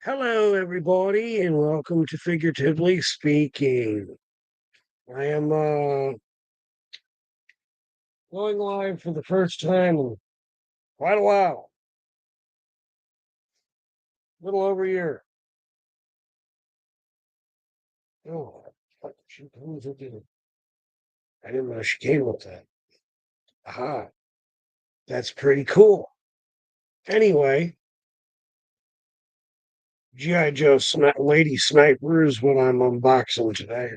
Hello, everybody, and welcome to Figuratively Speaking. I am going live for the first time in quite a while, a little over a year. Oh, she comes with it. I didn't know she came with that. Aha, that's pretty cool. Anyway, G.I. Joe Lady Sniper is what I'm unboxing today.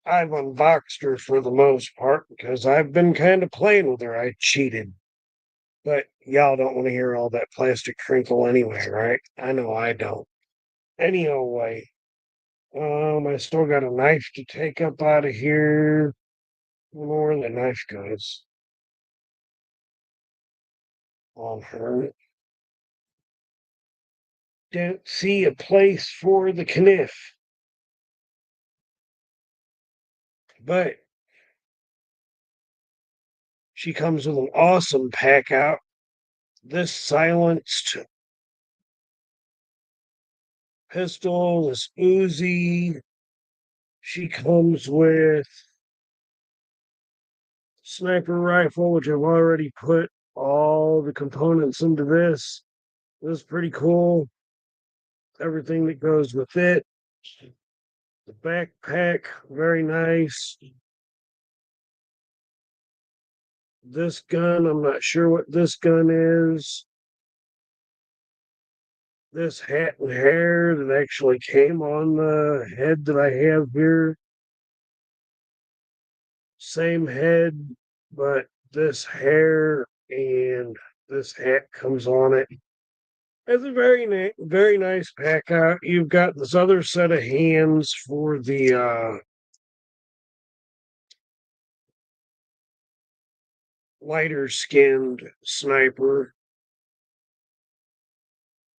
I've unboxed her for the most part because I've been kind of playing with her. I cheated. But y'all don't want to hear all that plastic crinkle anyway, right? I know I don't. Any old way. I still got a knife to take up out of here. I don't know where the knife goes on her. Don't see a place for the kniff. But she comes with an awesome pack out. This silenced pistol, this Uzi. She comes with sniper rifle, which I've already put all the components into this. This is pretty cool. Everything that goes with it. The backpack, very nice. This gun, I'm not sure what this gun is. This hat and hair that actually came on the head that I have here. Same head, but this hair and this hat comes on it. It's a very nice pack out. You've got this other set of hands for the lighter skinned sniper,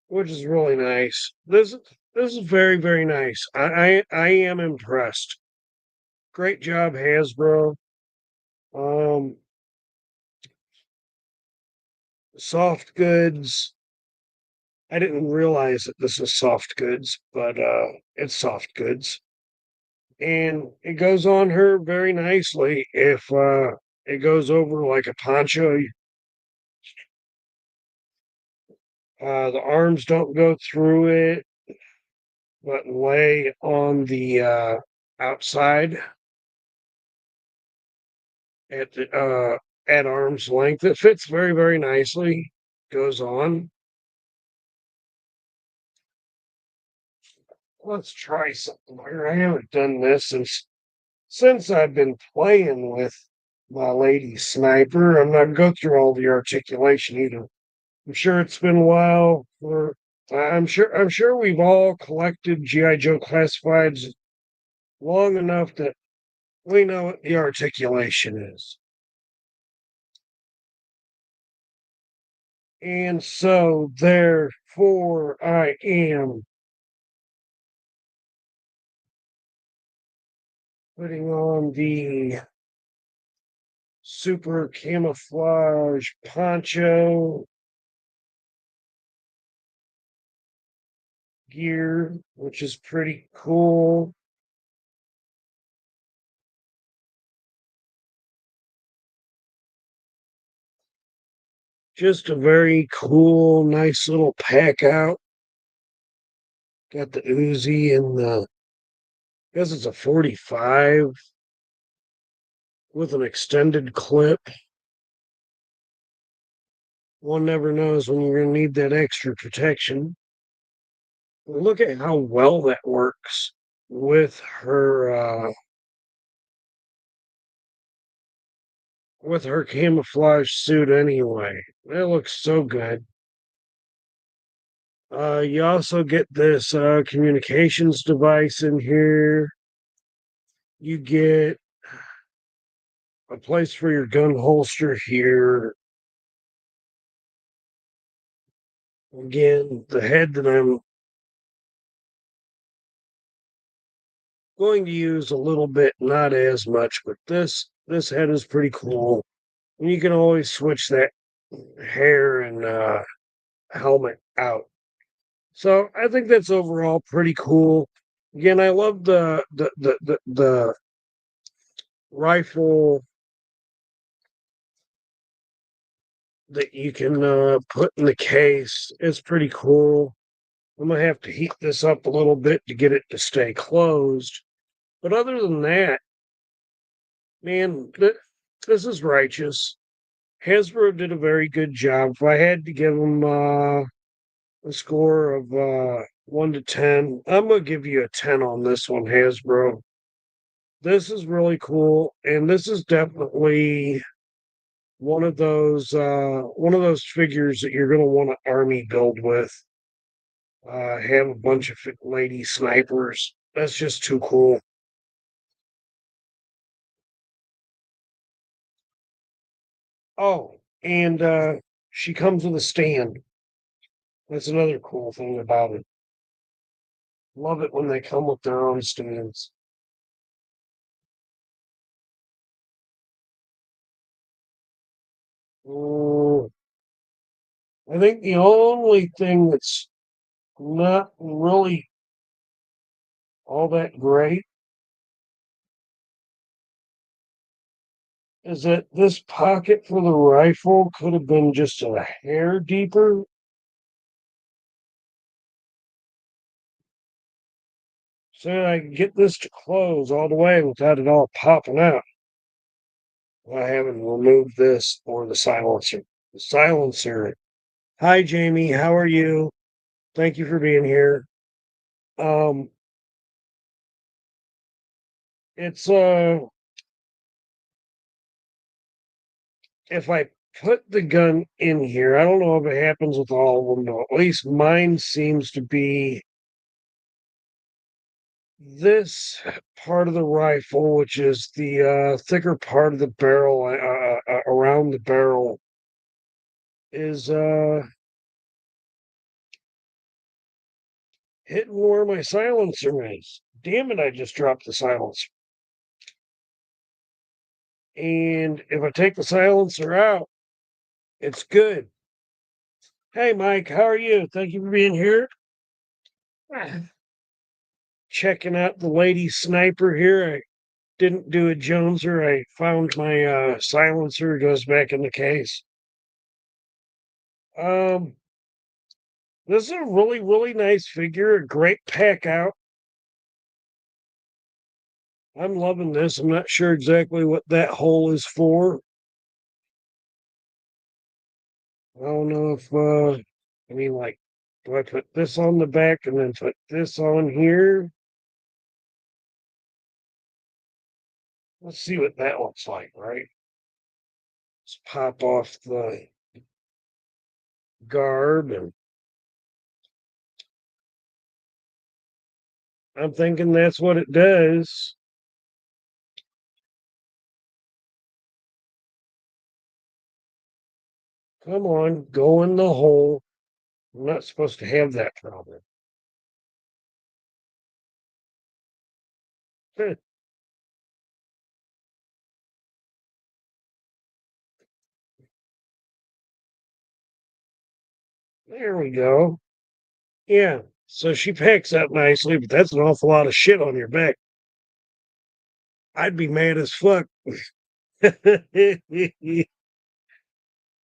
which is really nice. This is very nice. I am impressed. Great job, Hasbro. Um, soft goods. I didn't realize that this is soft goods, but it's soft goods, and it goes on her very nicely. If it goes over like a poncho, the arms don't go through it, but lay on the outside at the at arm's length. It fits very nicely. Goes on. Let's try something here. I haven't done this since I've been playing with my lady sniper. I'm not go through all the articulation either. I'm sure it's been a while. For I'm sure we've all collected GI Joe classifieds long enough that we know what the articulation is. And so, therefore, I am putting on the super camouflage poncho gear, which is pretty cool. Just a very cool, nice little pack out. Got the Uzi and I guess it's a 45 with an extended clip. One never knows when you're going to need that extra protection. Look at how well that works with her camouflage suit anyway. It looks so good. You also get this communications device in here. You get a place for your gun holster here. Again, the head that I'm going to use a little bit, not as much, but this head is pretty cool. And you can always switch that hair and helmet out So I think that's overall pretty cool. Again, I love the rifle that you can put in the case. It's pretty cool. I'm gonna have to heat this up a little bit to get it to stay closed. But other than that, man, this is righteous. Hasbro did a very good job. If I had to give them a score of 1 to 10, I'm gonna give you a 10 on this one, Hasbro. This is really cool, and this is definitely one of those figures that you're gonna want to army build with. Have a bunch of lady snipers. That's just too cool. Oh, and she comes with a stand. That's another cool thing about it. Love it when they come with their own stands. Mm, I think the only thing that's not really all that great is that this pocket for the rifle could have been just a hair deeper. So I can get this to close all the way without it all popping out. I haven't removed this or the silencer. The silencer. Hi, Jamie. How are you? Thank you for being here. Um, it's if I put the gun in here, I don't know if it happens with all of them, but at least mine seems to be this part of the rifle, which is the thicker part of the barrel around the barrel, is hitting where my silencer is. Damn it, I just dropped the silencer. And if I take the silencer out, it's good. Hey, Mike, how are you? Thank you for being here. Checking out the lady sniper here. I didn't do a Joneser. I found my silencer, goes back in the case. Um, this is a really, really nice figure. A great pack out. I'm loving this. I'm not sure exactly what that hole is for. I don't know if, I mean, like, do I put this on the back and then put this on here? Let's see what that looks like, right? Let's pop off the garb, and I'm thinking that's what it does. Come on, go in the hole. I'm not supposed to have that problem. There we go. Yeah. So she packs up nicely, but that's an awful lot of shit on your back. I'd be mad as fuck.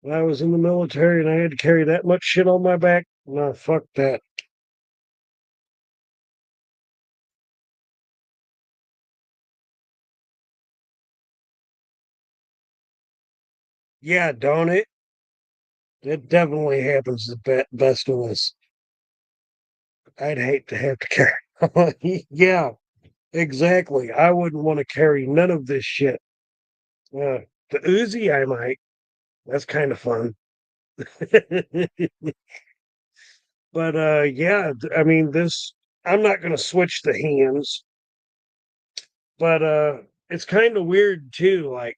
When I was in the military and I had to carry that much shit on my back, no, fuck that. Yeah, don't it? It definitely happens the best of us. I'd hate to have to carry. Yeah, exactly. I wouldn't want to carry none of this shit. The Uzi, I might. That's kind of fun. But yeah, I mean this. I'm not gonna switch the hands, but it's kind of weird too. Like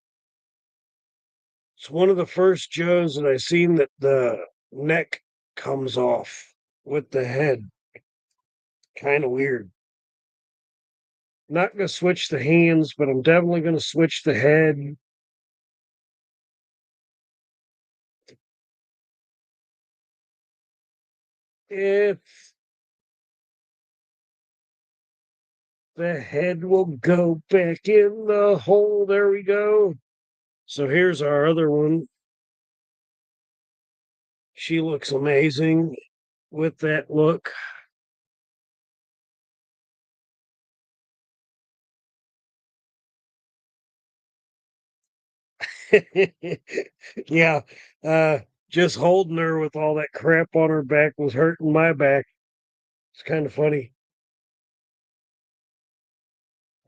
it's one of the first Joes that I seen that the neck comes off with the head. Kind of weird. Not gonna switch the hands, but I'm definitely gonna switch the head. If The head will go back in the hole. There we go. So here's our other one. She looks amazing with that look. Yeah, uh, just holding her with all that crap on her back was hurting my back. It's kind of funny.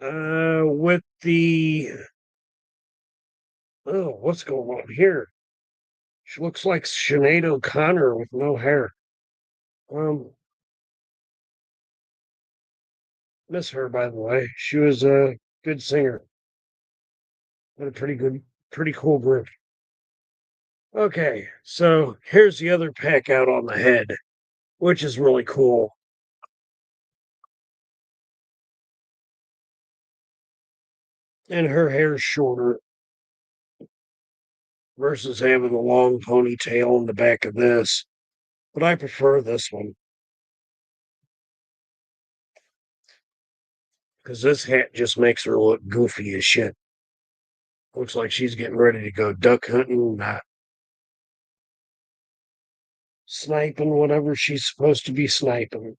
With the what's going on here? She looks like Sinead O'Connor with no hair. Um, miss her by the way. She was a good singer. Had a pretty cool group. Okay, so here's the other pack out on the head, which is really cool. And her hair's shorter versus having the long ponytail in the back of this. But I prefer this one because this hat just makes her look goofy as shit. Looks like she's getting ready to go duck hunting, sniping, whatever she's supposed to be sniping.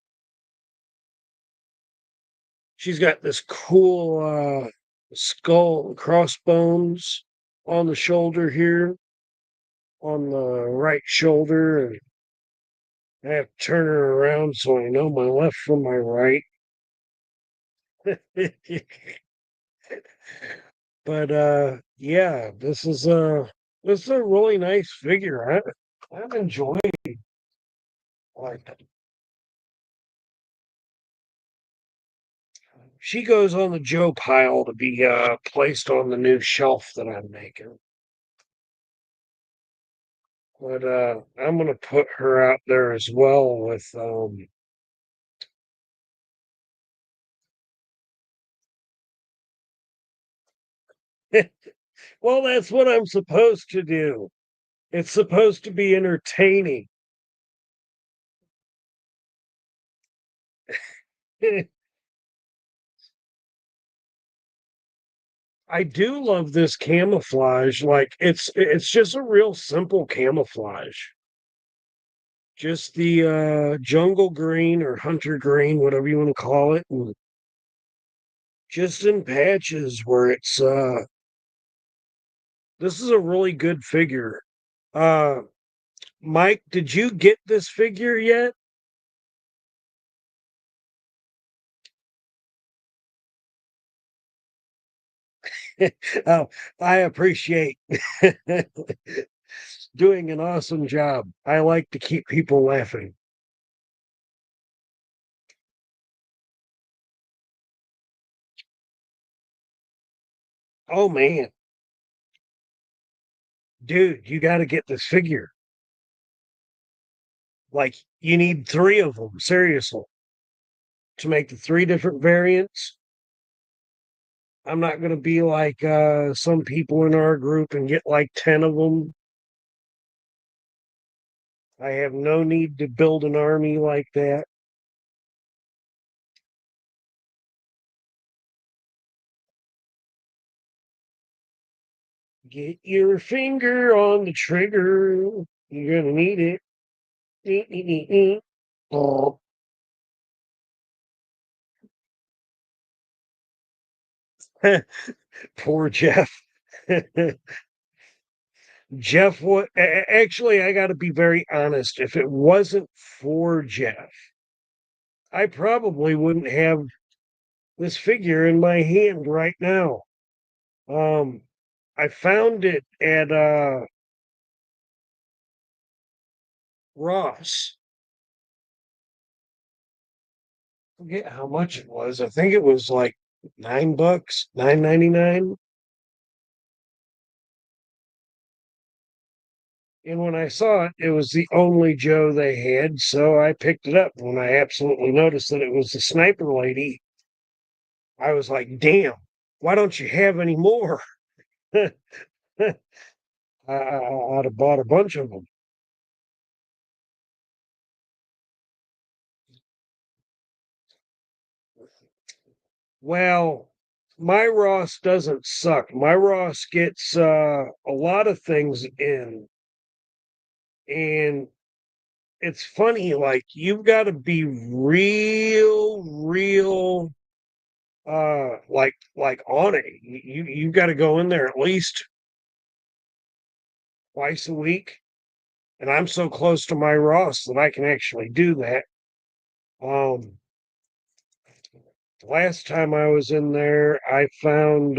She's got this cool skull and crossbones on the shoulder here, on the right shoulder, and I have to turn her around so I know my left from my right. But yeah, this is a really nice figure. I'm enjoying like she goes on the Joe pile to be placed on the new shelf that I'm making. But I'm gonna put her out there as well with well, that's what I'm supposed to do. It's supposed to be entertaining. I do love this camouflage. Like it's just a real simple camouflage. Just the jungle green or hunter green, whatever you want to call it, and just in patches where it's this is a really good figure. Uh Mike, did you get this figure yet? Oh, I appreciate doing an awesome job. I like to keep people laughing. Oh man, dude, you got to get this figure. Like, you need three of them, seriously, to make the three different variants. I'm not going to be like some people in our group and get like 10 of them. I have no need to build an army like that. Get your finger on the trigger. You're going to need it. Oh, poor Jeff. Jeff, what? Actually, I got to be very honest. If it wasn't for Jeff, I probably wouldn't have this figure in my hand right now. Um, I found it at Ross. I forget how much it was. I think it was like $9, 9.99. And when I saw it, it was the only Joe they had, so I picked it up. When I absolutely noticed that it was the sniper lady, I was like, "Damn, why don't you have any more?" I'd have bought a bunch of them. Well, my Ross doesn't suck. My Ross gets a lot of things in, and it's funny. Like you've got to be real, like on it. You've got to go in there at least twice a week, and I'm so close to my Ross that I can actually do that. Um, last time I was in there, I found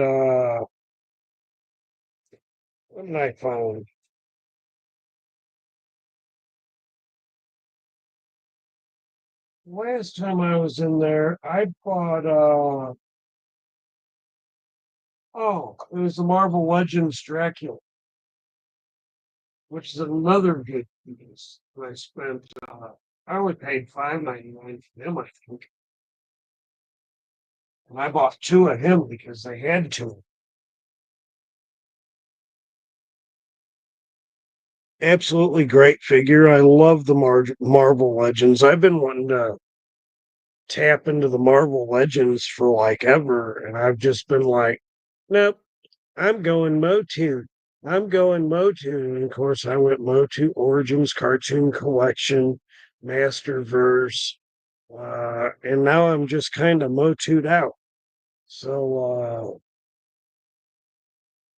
what did I find? Last time I was in there, I bought oh, it was the Marvel Legends Dracula, which is another good piece. I spent I only paid $5.99 for them, I think. And I bought two of him because they had to. Absolutely great figure. I love the Marvel Legends. I've been wanting to tap into the Marvel Legends for like ever, and I've just been like, nope, I'm going Motu. I'm going Motu. And of course, I went Motu Origins Cartoon Collection, Masterverse, and now I'm just kind of Motu'd out. So,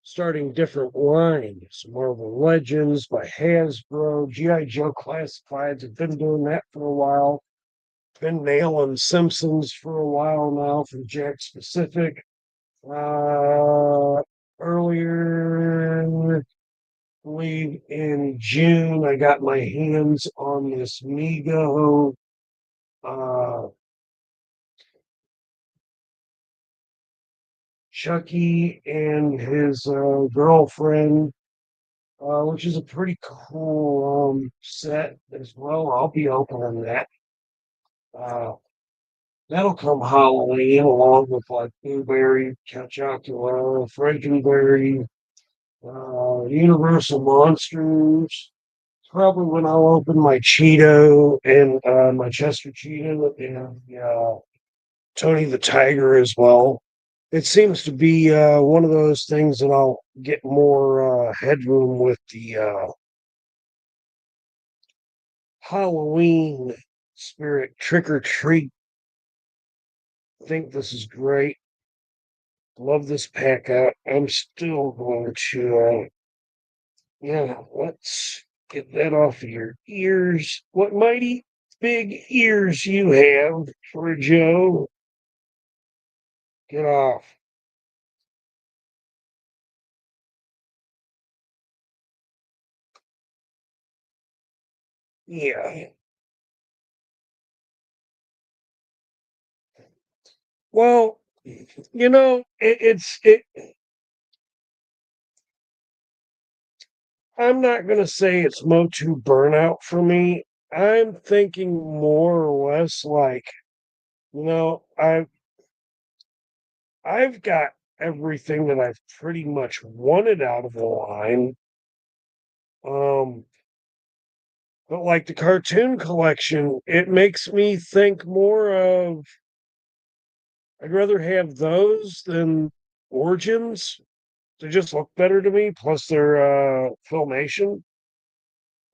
starting different lines, Marvel Legends by Hasbro, G.I. Joe Classifieds. I've been doing that for a while. Been nailing Simpsons for a while now from Jack Specific. Earlier, I believe in June, I got my hands on this Mego uh, Chucky and his girlfriend, which is a pretty cool set as well. I'll be opening that. Uh, that'll come Halloween along with like Blueberry, Couchacula, Frankenberry, Universal Monsters. Probably when I'll open my Cheeto and my Chester Cheeto and Tony the Tiger as well. It seems to be one of those things that I'll get more headroom with the Halloween spirit trick or treat. I think this is great. Love this pack out. I'm still going to, yeah, let's get that off of your ears. What mighty big ears you have for Joe. Get off. Yeah. Well, I'm not gonna say it's Motu burnout for me. I'm thinking more or less like, you know, I've got everything that I've pretty much wanted out of the line. Um, but like the cartoon collection, it makes me think more of I'd rather have those than Origins. They just look better to me, plus their filmation.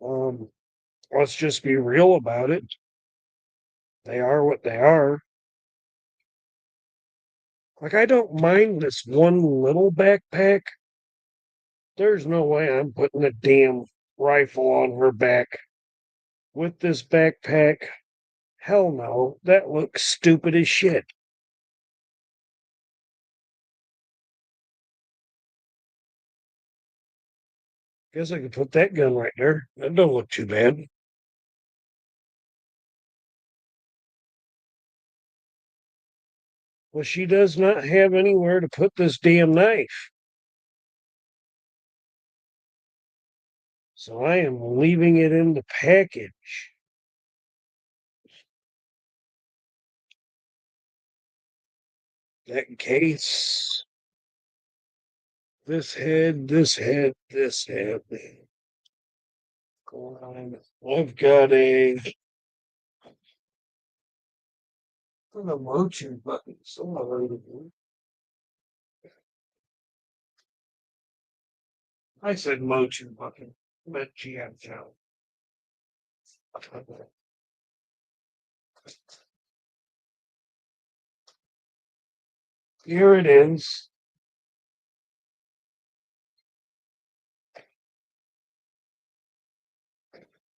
Um, let's just be real about it. They are what they are. Like, I don't mind this one little backpack. There's no way I'm putting a damn rifle on her back with this backpack. Hell no. That looks stupid as shit. Guess I could put that gun right there. That don't look too bad. Well, she does not have anywhere to put this damn knife. So I am leaving it in the package. That case, this head, this head. I've got The Motu button. I said Motu button. But GM Town. Here it is.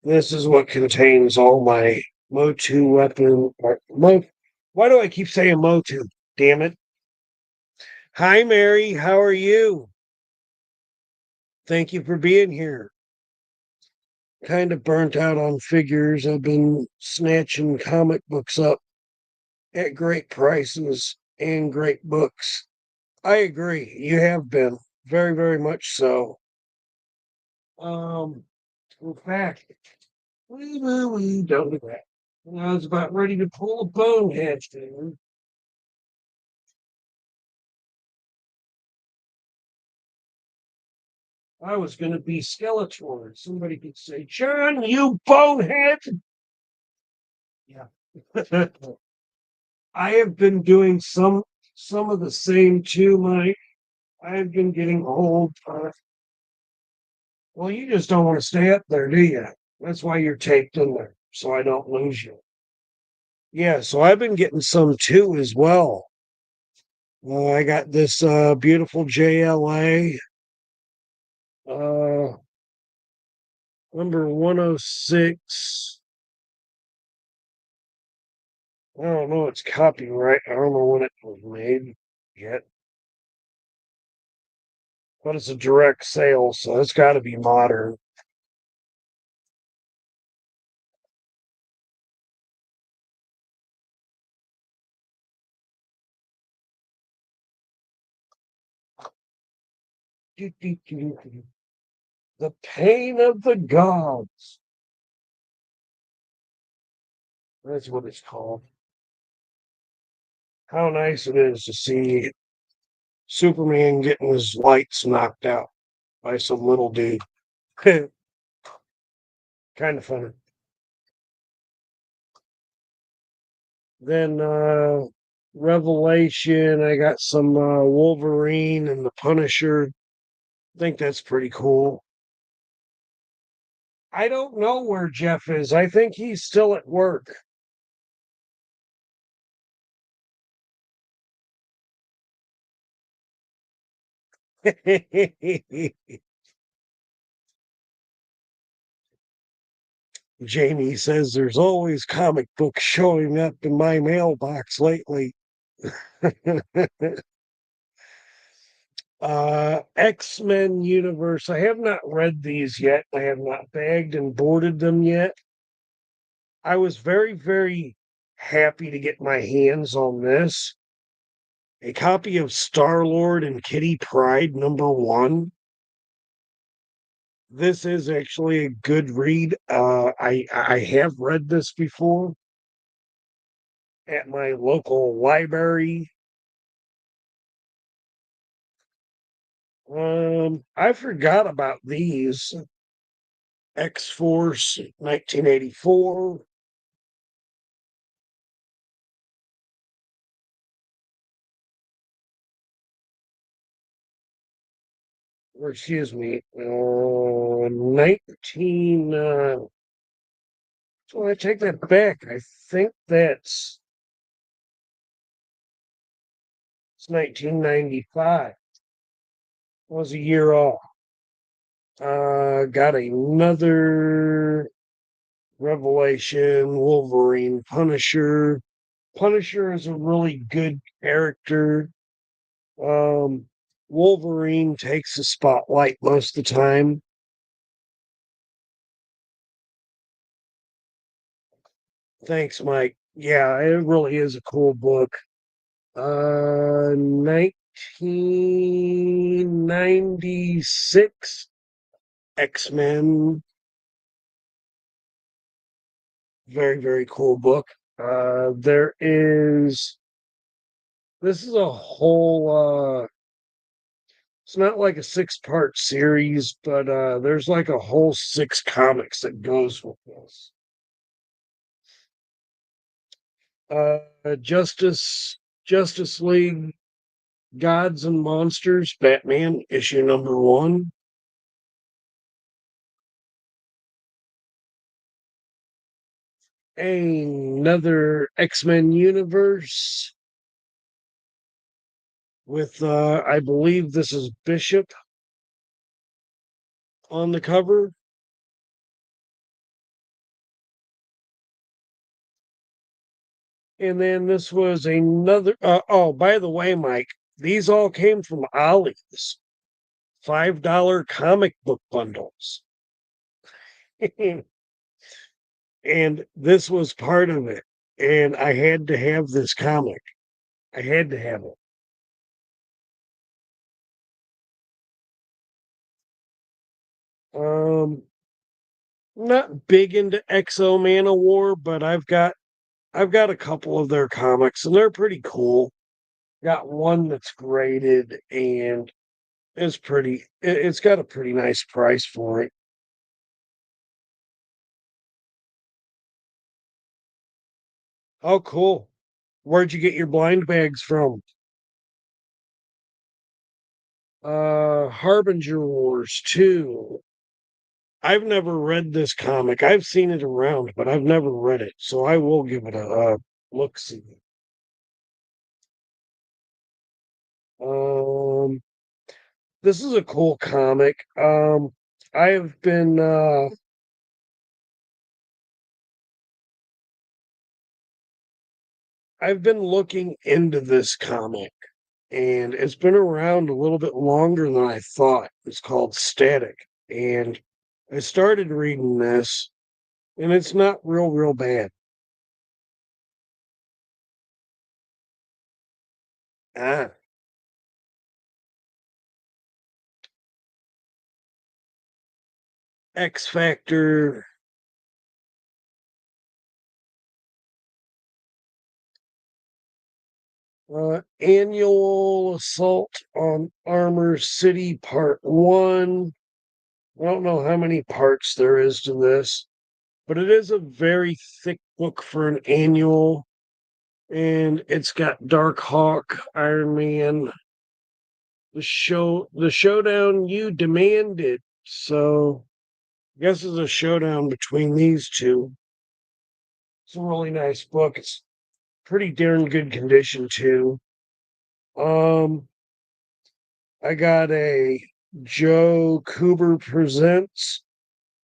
This is what contains all my Motu weapon. Why do I keep saying Motu? Damn it. Hi, Mary. How are you? Thank you for being here. Kind of burnt out on figures. I've been snatching comic books up at great prices and great books. I agree. You have been very, very much so. In fact, we don't do that. I was about ready to pull a bonehead thing. I was going to be Skeletor. Somebody could say, "John, you bonehead." Yeah. I have been doing some of the same too, Mike. I've been getting old. Well, you just don't want to stay up there, do you? That's why you're taped in there, so I don't lose you. Yeah, so I've been getting some too as well. I got this beautiful JLA uh, number 106. I don't know its copyright. I don't know when it was made yet, but it's a direct sale, so it's got to be modern. The Pain of the Gods. That's what it's called. How nice it is to see Superman getting his lights knocked out by some little dude. Kind of funny. Then Revelation, I got some Wolverine and the Punisher. I think that's pretty cool. I don't know where Jeff is. I think he's still at work. Jamie says there's always comic books showing up in my mailbox lately. X-Men Universe. I have not read these yet. I have not bagged and boarded them yet. I was very, very happy to get my hands on this. A copy of Star-Lord and Kitty Pryde #1. This is actually a good read. I have read this before at my local library. I forgot about these. X-Force 1984. Or excuse me, 19. So I take that back. I think it's 1995. Was a year off. Got another Revelation, Wolverine, Punisher. Punisher is a really good character. Um, Wolverine takes the spotlight most of the time. Thanks, Mike. Yeah, it really is a cool book. 1996 X-Men. Very, very cool book. There is, this is a whole, it's not like a six-part series, but there's like a whole six comics that goes with this. uh, Justice League Gods and Monsters, Batman, issue number 1. Another X-Men universe with, I believe this is Bishop on the cover. And then this was another, oh, by the way, Mike, these all came from Ollie's $5 comic book bundles. And this was part of it. And I had to have this comic. I had to have it. Um, not big into Exo Man of War, but I've got a couple of their comics and they're pretty cool. Got one that's graded and it's got a pretty nice price for it. Oh, cool. Where'd you get your blind bags from? Harbinger Wars 2. I've never read this comic. I've seen it around, but I've never read it, so I will give it a look see. Um, this is a cool comic. I've been I've been looking into this comic, and it's been around a little bit longer than I thought. It's called Static, and I started reading this, and it's not real bad. Ah, X Factor, Annual Assault on Armor City Part 1. I don't know how many parts there is to this, but it is a very thick book for an annual. And it's got Dark Hawk, Iron Man, the showdown you demanded. So I guess it's a showdown between these two. It's a really nice book. It's pretty darn good condition too. Um, I got a Joe Cooper Presents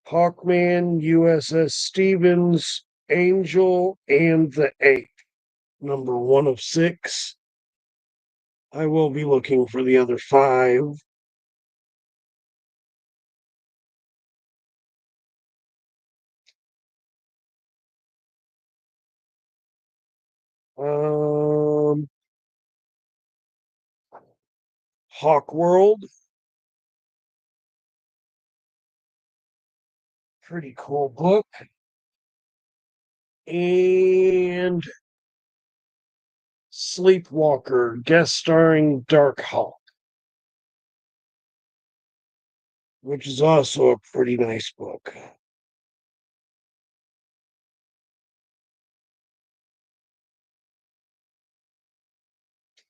Hawkman, USS Stevens, Angel, and the Ape, number 1 of 6. I will be looking for the other 5. Um, Hawk World, pretty cool book. And Sleepwalker, guest starring Dark Hawk, which is also a pretty nice book.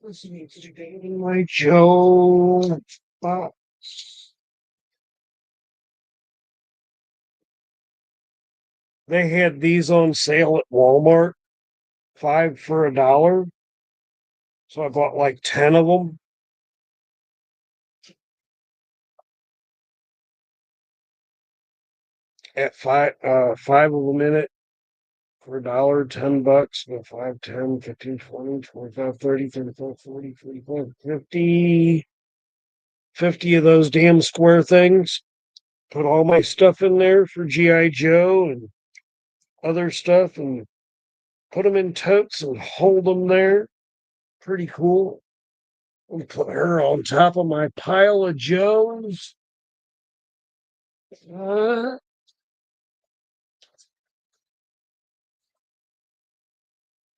Listening to Dating My Joe box. They had these on sale at Walmart, 5 for $1. So I bought like 10 of them at 5 of them in it for $1, $10, 5, 10, 15, 20, 25, 30, 35, 40, 45, 50, 50 of those damn square things. Put all my stuff in there for G.I. Joe and other stuff and put them in totes and hold them there. Pretty cool. And put her on top of my pile of Joes. Uh,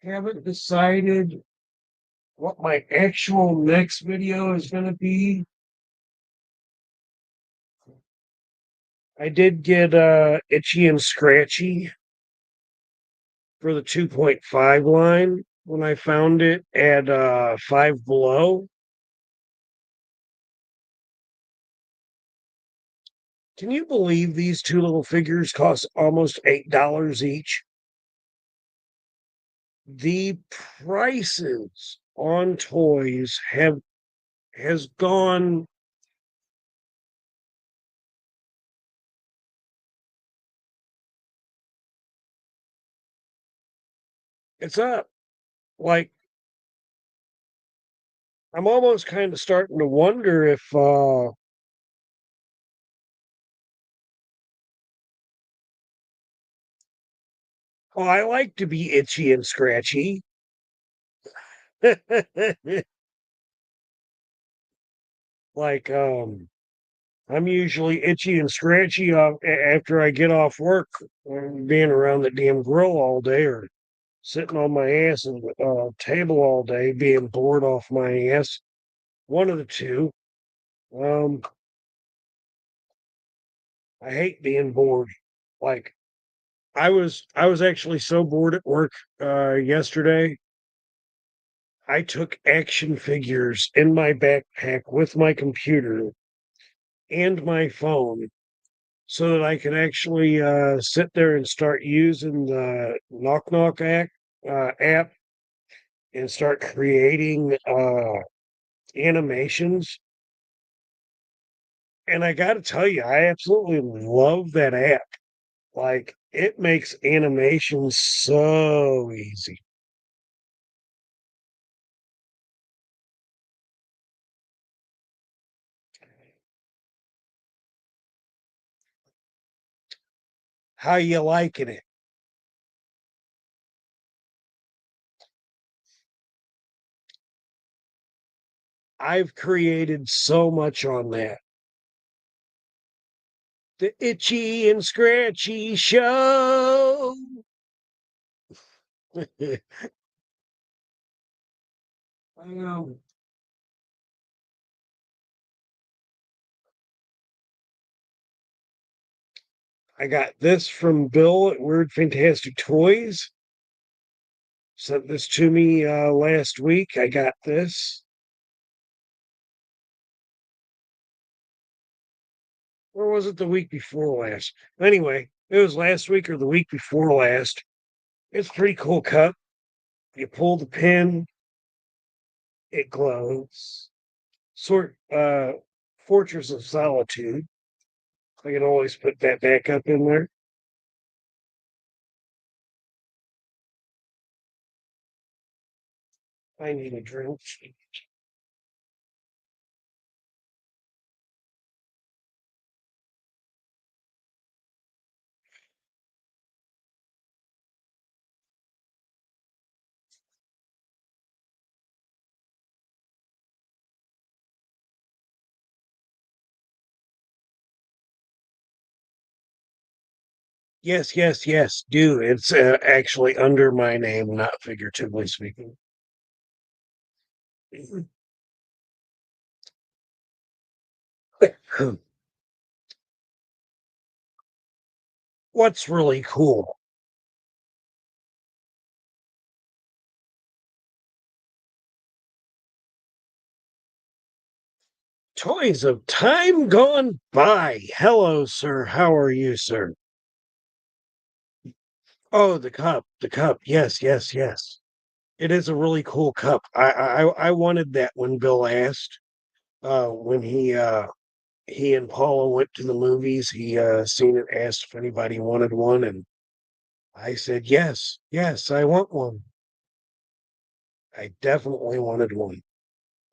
haven't decided what my actual next video is going to be. I did get Itchy and Scratchy. for the 2.5 line when I found it at Five Below. Can you believe these two little figures cost almost $8 each? The prices on toys has gone it's up. Like I'm almost kind of starting to wonder if well, I like to be itchy and scratchy. like I'm usually itchy and scratchy after I get off work, being around the damn grill all day or sitting on my ass at the table all day, being bored off my ass. One of the two. Um, I hate being bored. Like I was actually so bored at work yesterday. I took action figures in my backpack with my computer and my phone so that I could actually sit there and start using the Knock Knock app and start creating animations. And I got to tell you, I absolutely love that app. Like, it makes animation so easy. How you liking it? I've created so much on that. The Itchy and Scratchy Show. Um, I got this from Bill at Weird Fantastic Toys. Sent this to me last week. I got this. Or was it the week before last? Anyway, it was last week or the week before last. It's a pretty cool cup. You pull the pin, it glows. Fortress of Solitude. I can always put that back up in there. I need a drink. Yes, yes, yes, do. It's actually under my name, not figuratively speaking. What's really cool? Toys of Time Gone By. Hello, sir. How are you, sir? Oh, the cup. The cup. Yes, yes, yes. It is a really cool cup. I wanted that when Bill asked. When he and Paula went to the movies, he seen it, asked if anybody wanted one, and I said yes, yes, I want one. I definitely wanted one.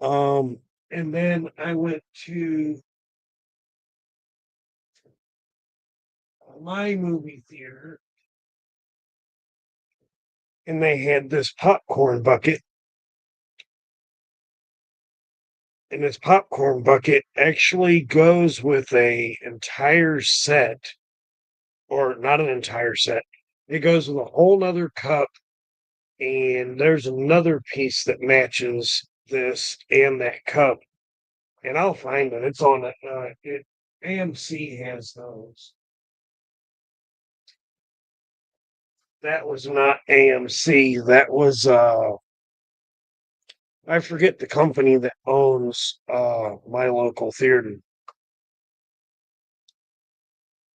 Um, and then I went to my movie theater, and they had this popcorn bucket, and this popcorn bucket actually goes with a entire set, or not an entire set. It goes with a whole nother cup, and there's another piece that matches this and that cup, and I'll find it. It's on it. AMC has those. That was not AMC. That was I forget the company that owns my local theater.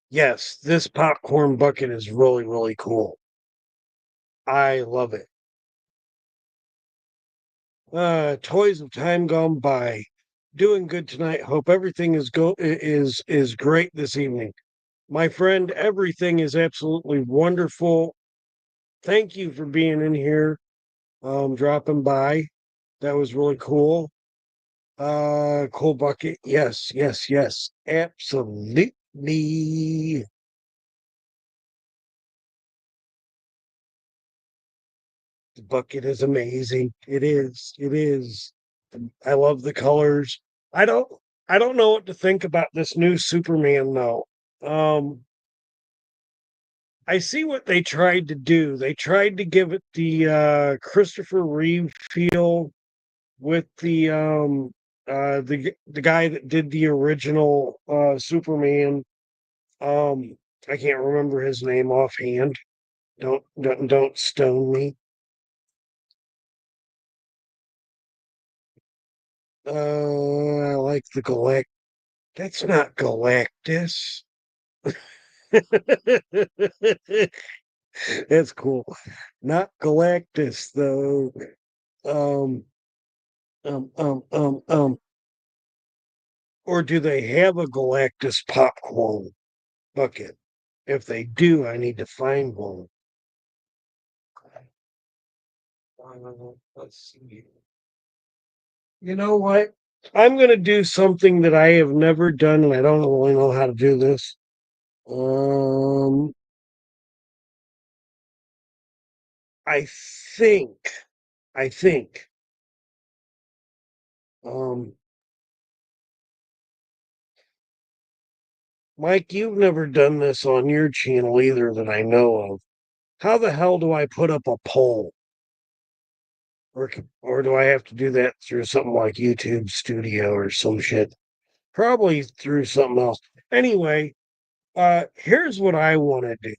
Yes, this popcorn bucket is really, really cool. I love it. Toys of Time Gone By. Doing good tonight. Hope everything is great this evening. My friend, everything is absolutely wonderful. Thank you for being in here, dropping by. That was really cool. Cool bucket. Yes, yes, yes. Absolutely. The bucket is amazing. It is. It is. I love the colors. I don't I don't know what to think about this new Superman though. Um I see what they tried to do. They tried to give it the Christopher Reeve feel with the guy that did the original Superman. Um I can't remember his name offhand. Don't stone me. I like the Galact. That's not Galactus. That's cool. Not Galactus though. Um, um, um, um, um. Or do they have a Galactus popcorn bucket? If they do, I need to find one. Let's see. You know what? I'm gonna do something that I have never done, and I don't really know how to do this. Um, I think, I think, um, Mike, you've never done this on your channel either that I know of. How the hell do I put up a poll? Or do I have to do that through something like YouTube Studio or some shit? Probably through something else. Anyway, here's what I want to do.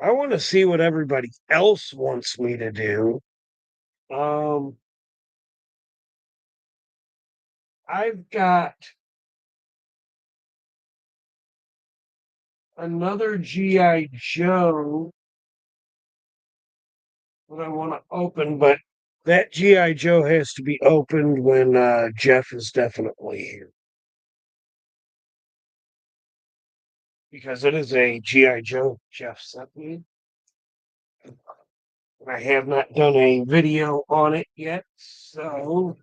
I want to see what everybody else wants me to do. Um, I've got another GI Joe that I want to open, but that GI Joe has to be opened when Jeff is definitely here because it is a GI Joe Jeff sent me. I have not done a video on it yet, so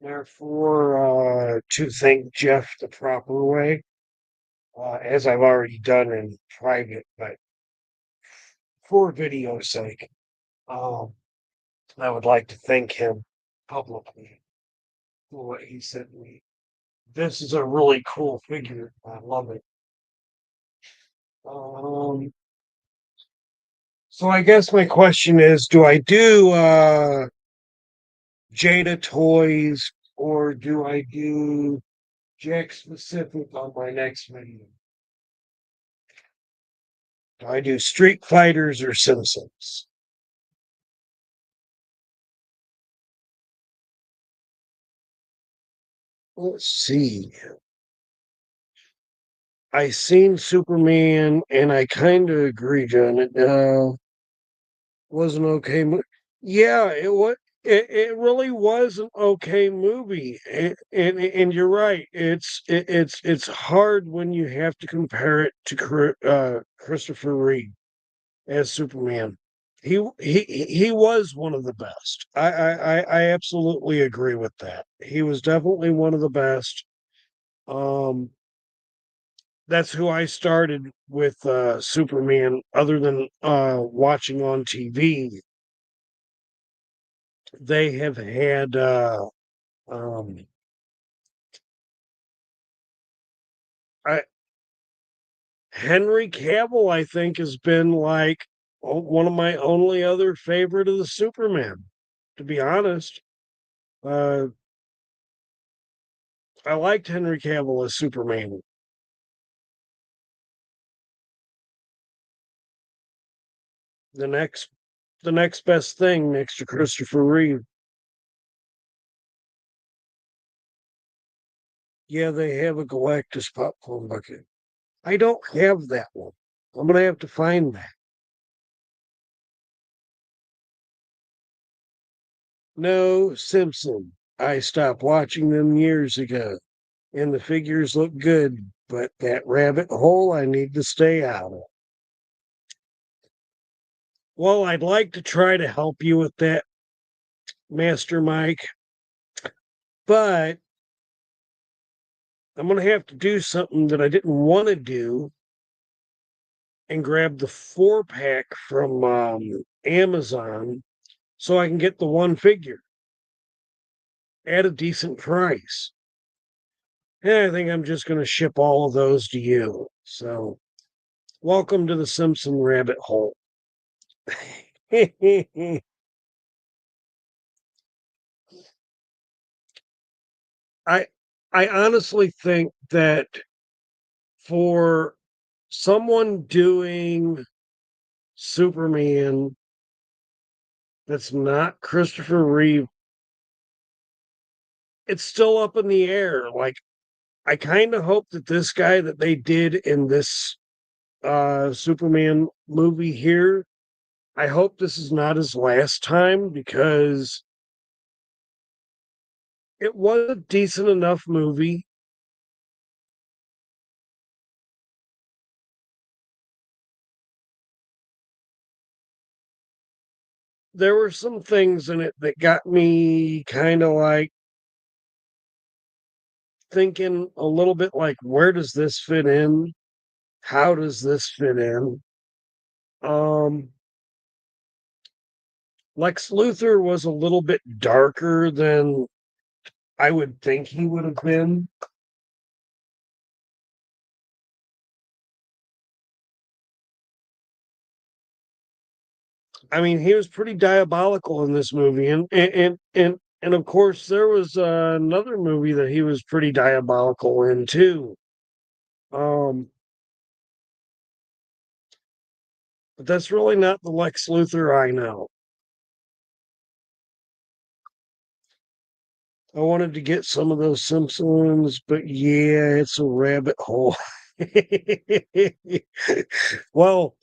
therefore, to thank Jeff the proper way, as I've already done in private, but for video's sake, um, I would like to thank him publicly for what he sent me. This is a really cool figure. I love it. Um, so I guess my question is, do I do Jada Toys or do I do Jack Specific on my next video? Do I do Street Fighters or Simpsons? Let's see. I seen Superman and I kind of agree, John. It was an okay movie. Yeah, it was. It really was an okay movie, and you're right. It's hard when you have to compare it to Christopher Reeve as Superman. He was one of the best. I absolutely agree with that. He was definitely one of the best. Um, that's who I started with Superman. Other than watching on TV, they have had um, I, Henry Cavill. I think has been like one of my only other favorite of the Superman. To be honest, uh, I liked Henry Cavill as Superman. The next best thing next to Christopher Reeve. Yeah, they have a Galactus popcorn bucket. I don't have that one. I'm gonna have to find that. No, Simpson. I stopped watching them years ago, and the figures look good, but that rabbit hole I need to stay out of. Well, I'd like to try to help you with that, Master Mike, but I'm going to have to do something that I didn't want to do and grab the 4-pack from Amazon so I can get the one figure at a decent price. And I think I'm just going to ship all of those to you. So, welcome to the Simpson rabbit hole. I I honestly think that for someone doing Superman that's not Christopher Reeve, it's still up in the air. Like, I kind of hope that this guy that they did in this Superman movie here, I hope this is not his last time because it was a decent enough movie. There were some things in it that got me kind of like thinking a little bit like, where does this fit in? How does this fit in? Um, Lex Luthor was a little bit darker than I would think he would have been. I mean, he was pretty diabolical in this movie, and of course, there was another movie that he was pretty diabolical in too. Um, but that's really not the Lex Luthor I know. I wanted to get some of those Simpsons, but yeah, it's a rabbit hole. Well,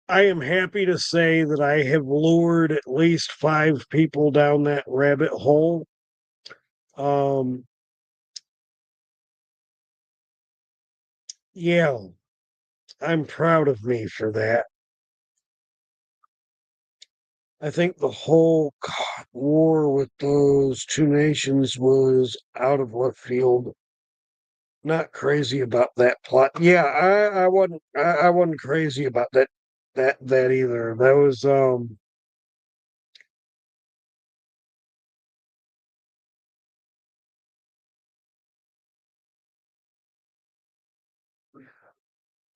I am happy to say that I have lured at least 5 people down that rabbit hole. Um, yeah, I'm proud of me for that. I think the whole war with those two nations was out of left field. Not crazy about that plot. Yeah, I wasn't crazy about that either. That was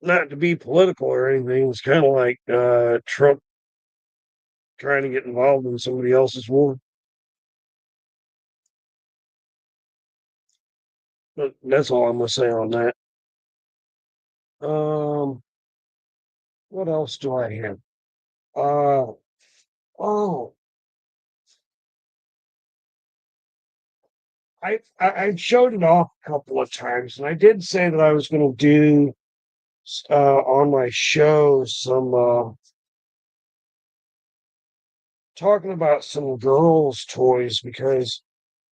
not to be political or anything. It's kind of like Trump trying to get involved in somebody else's war. But that's all I'm gonna say on that. Um, what else do I have? Uh, oh, I showed it off a couple of times, and I did say that I was going to do on my show some talking about some girls' toys because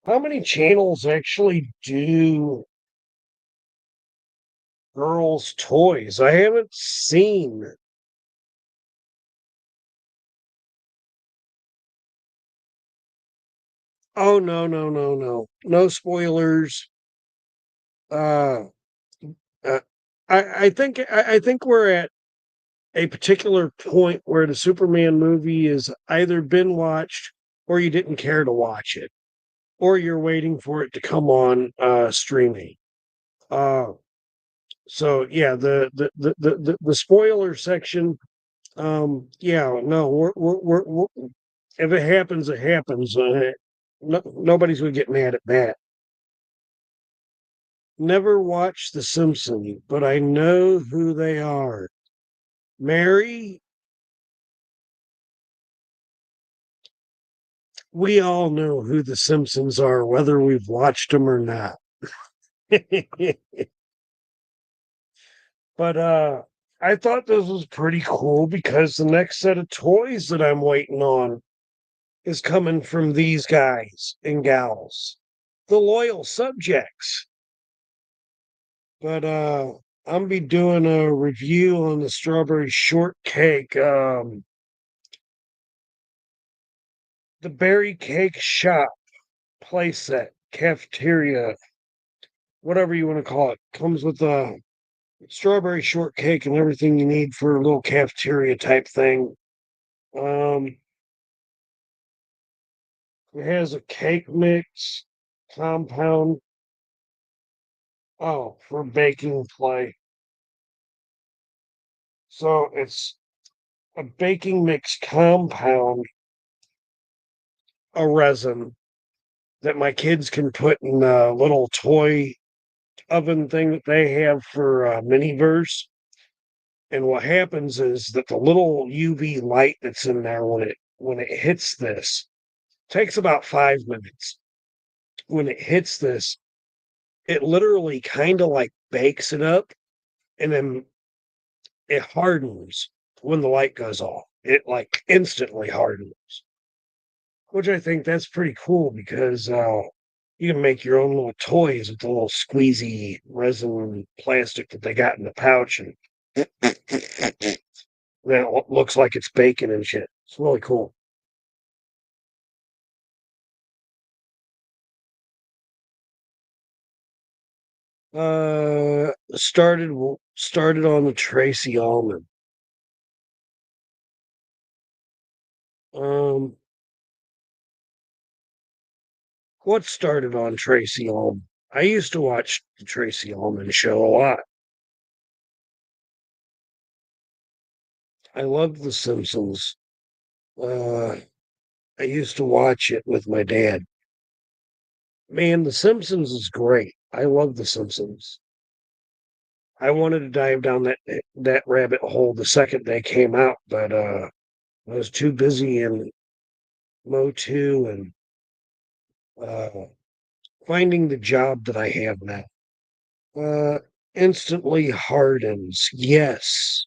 how many channels actually do girls' toys? I haven't seen. Oh no no no no no spoilers. Uh, uh I think we're at a particular point where the Superman movie is either been watched or you didn't care to watch it, or you're waiting for it to come on streaming. Uh, so yeah, the spoiler section. Yeah, no, we're if it happens, it happens. No, nobody's gonna get mad at that. Never watched The Simpsons, but I know who they are. Mary We all know who the Simpsons are, whether we've watched them or not. But I thought this was pretty cool because the next set of toys that I'm waiting on is coming from these guys and gals, the loyal subjects. But I'm be doing a review on the strawberry shortcake, the berry cake shop playset, cafeteria, whatever you want to call it. Comes with a strawberry shortcake and everything you need for a little cafeteria type thing. Um, it has a cake mix compound. Oh, for baking clay. So it's a baking mix compound, a resin that my kids can put in a little toy oven thing that they have for Miniverse. And what happens is that the little UV light that's in there when it hits this takes about 5 minutes. When it hits this, it literally kind of like bakes it up, and then it hardens when the light goes off. It like instantly hardens, which I think that's pretty cool because you can make your own little toys with the little squeezy resin plastic that they got in the pouch, and then it looks like it's baking and shit. It's really cool. Started on the Tracy Allman. Um, what started on Tracy Ullman? I used to watch the Tracy Ullman show a lot. I loved The Simpsons. Uh, I used to watch it with my dad. Man, The Simpsons is great. I love The Simpsons. I wanted to dive down that rabbit hole the second they came out, but I was too busy in Mo2 and uh, finding the job that I have now. Uh, instantly hardens. Yes,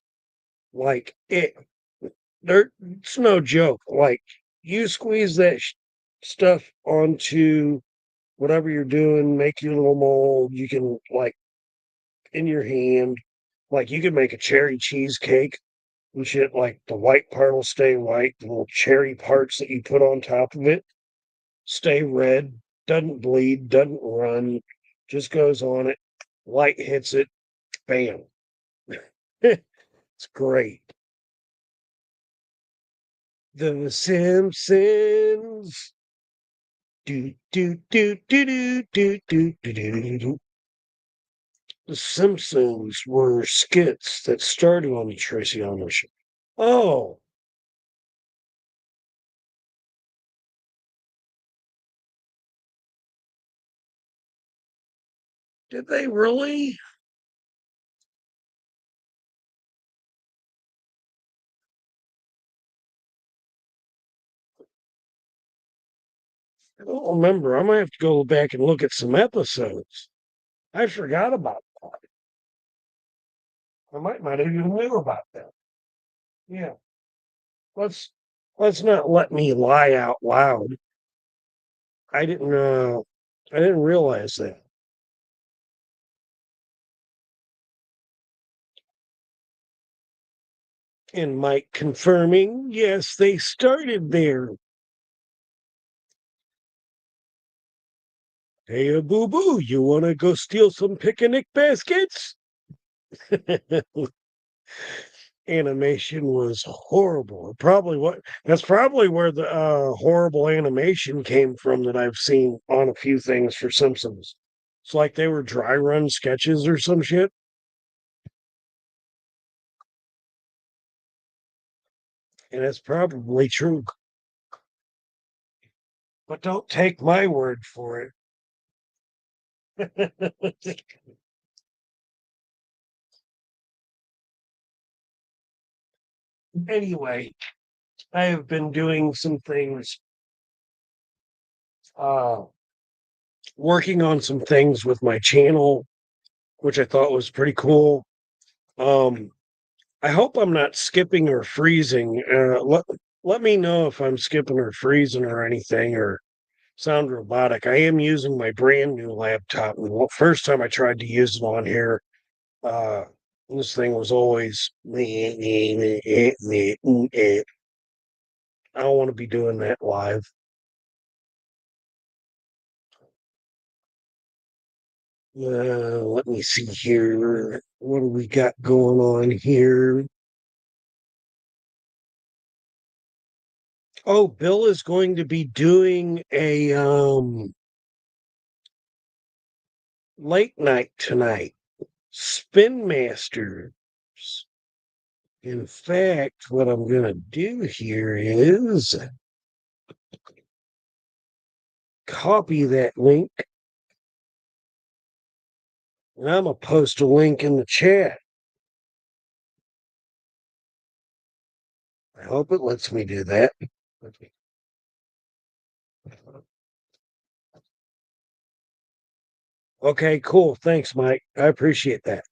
like it's no joke. Like you squeeze that stuff onto whatever you're doing, make your little mold. You can like in your hand, like you can make a cherry cheesecake and shit. Like the white part will stay white. The little cherry parts that you put on top of it stay red. Doesn't bleed. Doesn't run. Just goes on it. Light hits it. Bam. It's great. The Simpsons. Do do do do do do do do do do. The Simpsons were skits that started on the Tracy Ullman show. Oh, did they really? I don't remember. I might have to go back and look at some episodes. I forgot about that. I might not even knew about that. Yeah. Let's let's not let me lie out loud. I didn't I didn't realize that. And Mike confirming, yes, they started there. Hey, boo boo, you want to go steal some picnic baskets? Animation was horrible. Probably what that's probably where the horrible animation came from that I've seen on a few things for Simpsons. It's like they were dry run sketches or some shit, and it's probably true. But don't take my word for it. Anyway, I have been doing some things uh, working on some things with my channel, which I thought was pretty cool. Um, I hope I'm not skipping or freezing. Let me know if I'm skipping or freezing or anything or sound robotic. I am using my brand new laptop. And the first time I tried to use it on here, uh, this thing was always. I don't want to be doing that live. Let me see here. What do we got going on here? Oh, Bill is going to be doing a late night tonight. Spin Masters. In fact, what I'm going to do here is copy that link and I'm going to post a link in the chat. I hope it lets me do that. Okay, cool. Thanks, Mike. I appreciate that.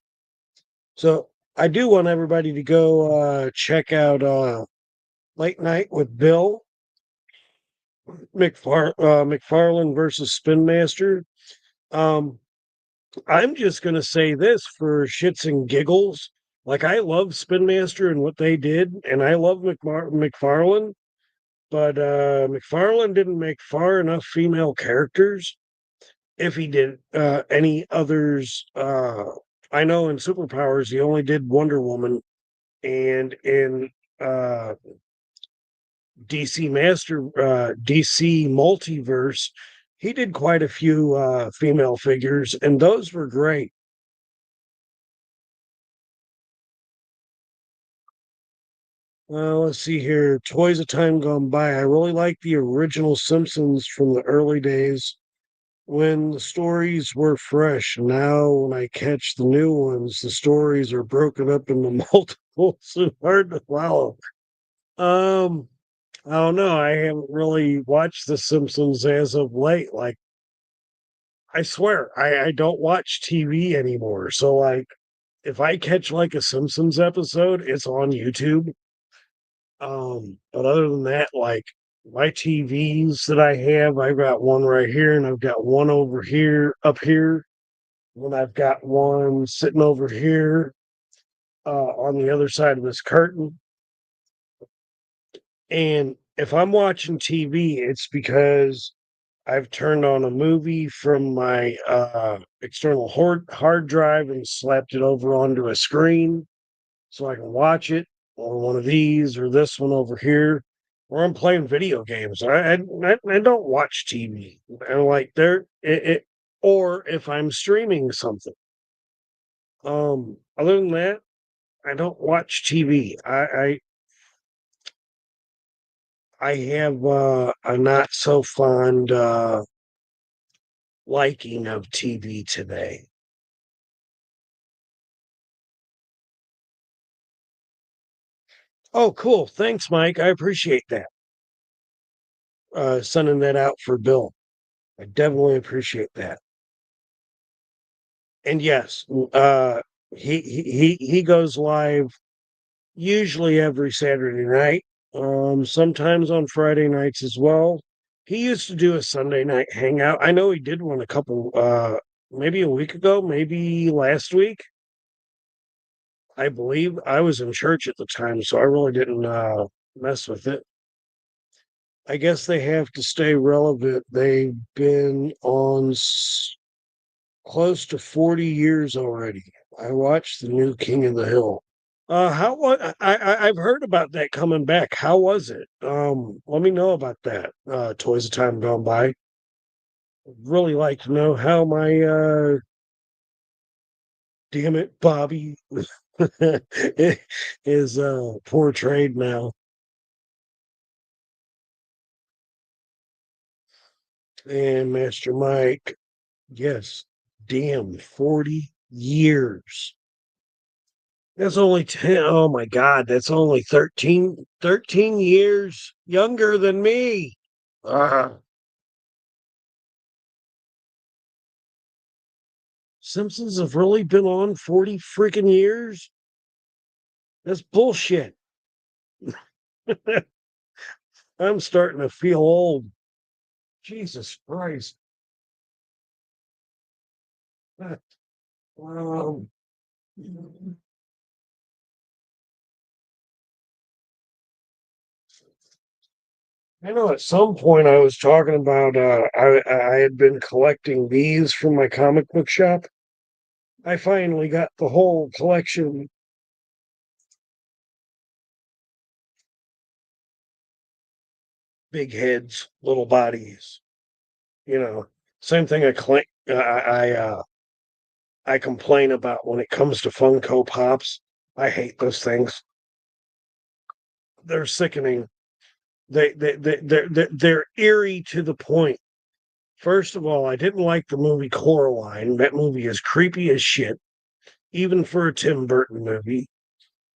So I do want everybody to go check out Late Night with Bill McFarland versus Spin Master. Um, I'm just going to say this for shits and giggles. Like, I love Spin Master and what they did, and I love McFarland, but McFarland didn't make far enough female characters. If he did any others, I know in Superpowers he only did Wonder Woman, and in uh, DC Multiverse, he did quite a few female figures, and those were great. Well, let's see here. Toys of Time Gone By. I really like the original Simpsons from the early days when the stories were fresh. Now, when I catch the new ones, the stories are broken up into multiples and hard to follow. Um, I don't know. I haven't really watched The Simpsons as of late. Like, I swear, I don't watch TV anymore. So, like, if I catch like a Simpsons episode, it's on YouTube. But other than that, like my TVs that I have, I've got one right here and I've got one over here, up here. And I've got one sitting over here on the other side of this curtain. And if I'm watching TV, it's because I've turned on a movie from my external hard drive and slapped it over onto a screen so I can watch it on one of these or this one over here, or I'm playing video games. I don't watch TV. And like or if I'm streaming something. Other than that, I don't watch TV. I have a not so fond liking of TV today. Oh, cool. Thanks, Mike. I appreciate that. Sending that out for Bill. I definitely appreciate that. And yes, he goes live usually every Saturday night. Sometimes on Friday nights as well. He used to do a Sunday night hangout. I know he did one a couple maybe a week ago, maybe last week. I believe I was in church at the time, so I really didn't mess with it. I guess they have to stay relevant. They've been on close to 40 years already. I watched the new King of the Hill. How what I've heard about that coming back. How was it? Let me know about that. Toys of Time Gone By. I'd really like to know how my damn it, Bobby is portrayed now. And Master Mike, yes, damn, 40 years. That's only 10. Oh my God, that's only 13 years younger than me. Ah, Simpsons have really been on 40 freaking years? That's bullshit. I'm starting to feel old. Jesus Christ. Um, I know at some point I was talking about I had been collecting these from my comic book shop. I finally got the whole collection. Big heads, little bodies. You know, same thing I complain about when it comes to Funko Pops. I hate those things. They're sickening. They're eerie to the point. First of all, I didn't like the movie Coraline. That movie is creepy as shit, even for a Tim Burton movie.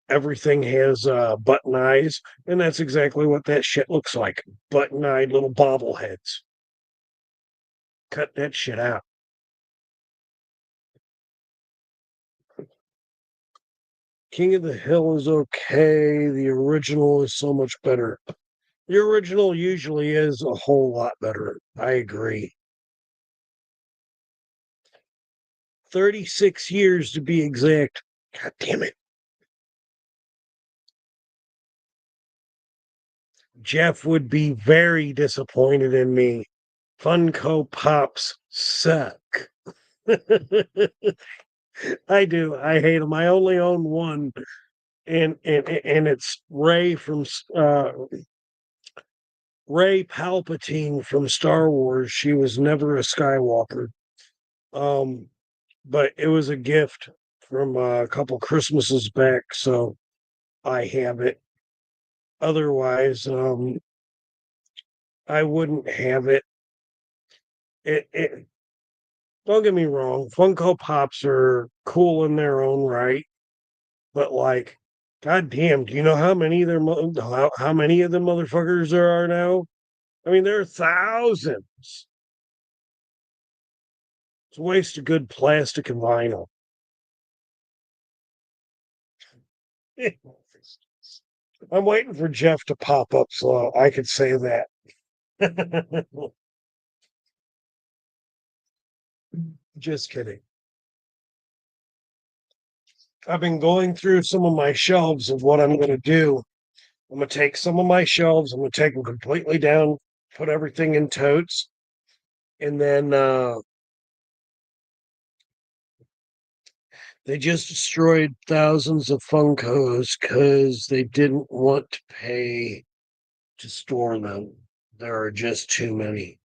Everything has button eyes, and that's exactly what that shit looks like. Button-eyed little bobbleheads. Cut that shit out. King of the Hill is okay. The original is so much better. The original usually is a whole lot better. I agree. 36 years to be exact. God damn it. Jeff would be very disappointed in me. Funko Pops suck. I do. I hate them. I only own one, and it's Ray Palpatine from Star Wars. She was never a Skywalker. Um, but it was a gift from a couple Christmases back, so I have it. Otherwise, I wouldn't have it. It don't get me wrong, Funko Pops are cool in their own right, but like, god damn, do you know how many how many of them motherfuckers there are now? I mean, there are thousands. It's a waste of good plastic and vinyl. I'm waiting for Jeff to pop up so I could say that. Just kidding. I've been going through some of my shelves of what I'm going to do. I'm going to take some of my shelves, I'm going to take them completely down, put everything in totes, and then they just destroyed thousands of Funkos because they didn't want to pay to store them. There are just too many.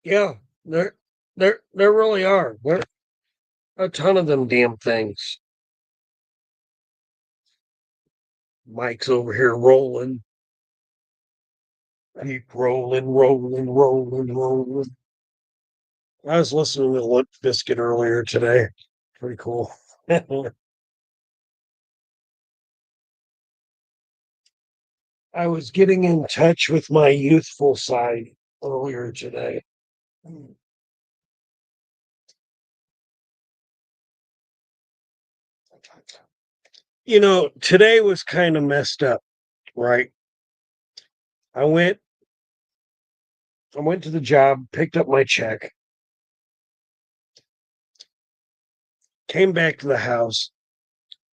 Yeah, there really are. There are a ton of them damn things. Mike's over here rolling. Keep rolling, rolling, rolling, rolling. I was listening to Limp Bizkit earlier today. Pretty cool. I was getting in touch with my youthful side earlier today. You know, today was kind of messed up, right? I went I went to the job, picked up my check, came back to the house,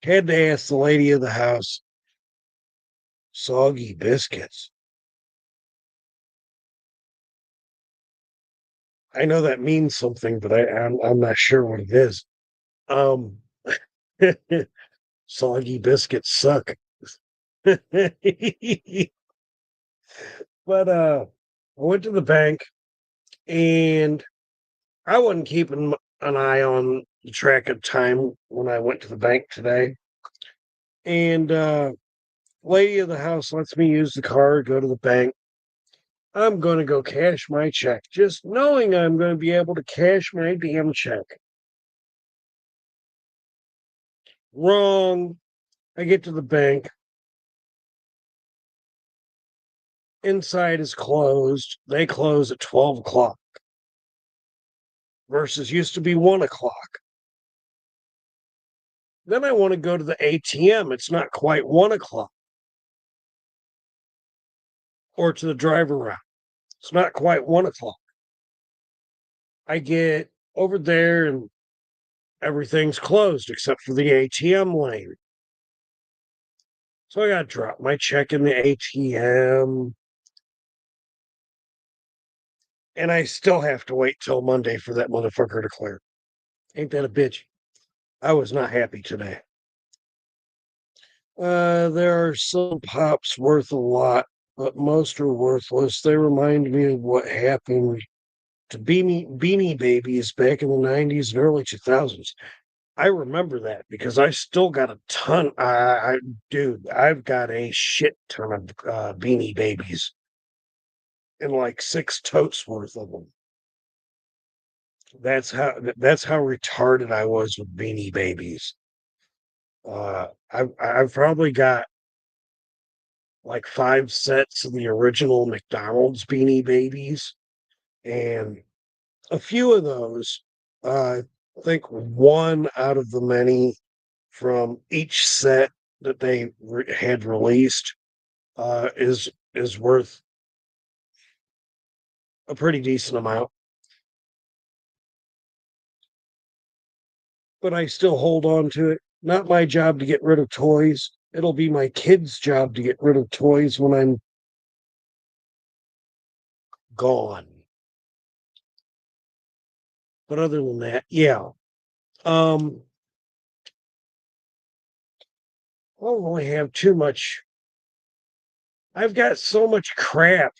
had to ask the lady of the house, soggy biscuits. I know that means something, but I'm not sure what it is. Um, soggy biscuits suck. but I went to the bank and I wasn't keeping an eye on the track of time when I went to the bank today. And lady of the house lets me use the card, go to the bank. I'm going to go cash my check, just knowing I'm going to be able to cash my damn check. Wrong. I get to the bank inside is closed. They close at 12 o'clock versus used to be 1 o'clock. Then I want to go to the ATM. It's not quite 1 o'clock. Or to the driver route. It's not quite 1 o'clock. I get over there and everything's closed except for the ATM lane. So I got to drop my check in the ATM. And I still have to wait till Monday for that motherfucker to clear. Ain't that a bitch? I was not happy today. There are some pops worth a lot, but most are worthless. They remind me of what happened to Beanie Babies back in the 90s and early 2000s. I remember that because I still got a ton. Dude, I've got a shit ton of Beanie Babies and like 6 totes worth of them. That's how retarded I was with Beanie Babies. I've probably got like 5 sets of the original McDonald's Beanie Babies, and a few of those, I think one out of the many from each set that they had released is worth a pretty decent amount. But I still hold on to it. Not my job to get rid of toys. It'll be my kids' job to get rid of toys when I'm gone. But other than that, yeah. Um, I don't really have too much. I've got so much crap.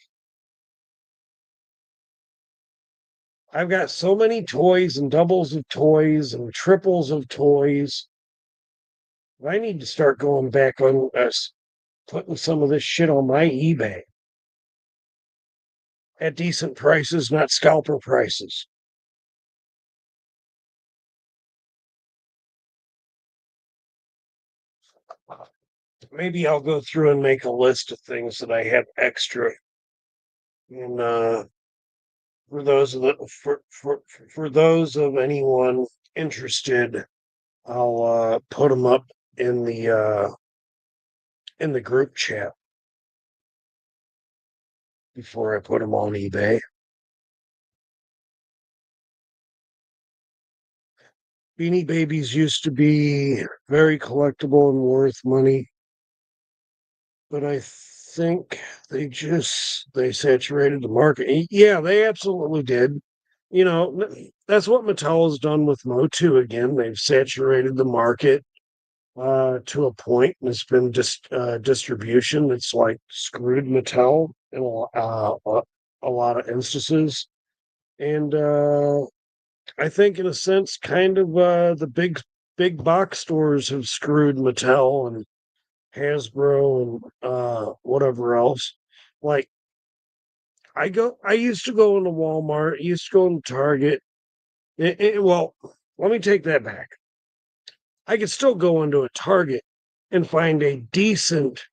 I've got so many toys and doubles of toys and triples of toys. I need to start going back on putting some of this shit on my eBay at decent prices, not scalper prices. Maybe I'll go through and make a list of things that I have extra. And for those of the for those of anyone interested, I'll put them up in the group chat before I put them on eBay. Beanie Babies used to be very collectible and worth money, but I think they saturated the market. Yeah, they absolutely did. You know, that's what Mattel has done with Motu again. They've saturated the market to a point, and it's been distribution that's like screwed Mattel in a lot of instances. And I think, in a sense, kind of the big box stores have screwed Mattel and Hasbro and whatever else. Like I used to go into Walmart, used to go into Target. Well, let me take that back. I could still go into a Target and find a decent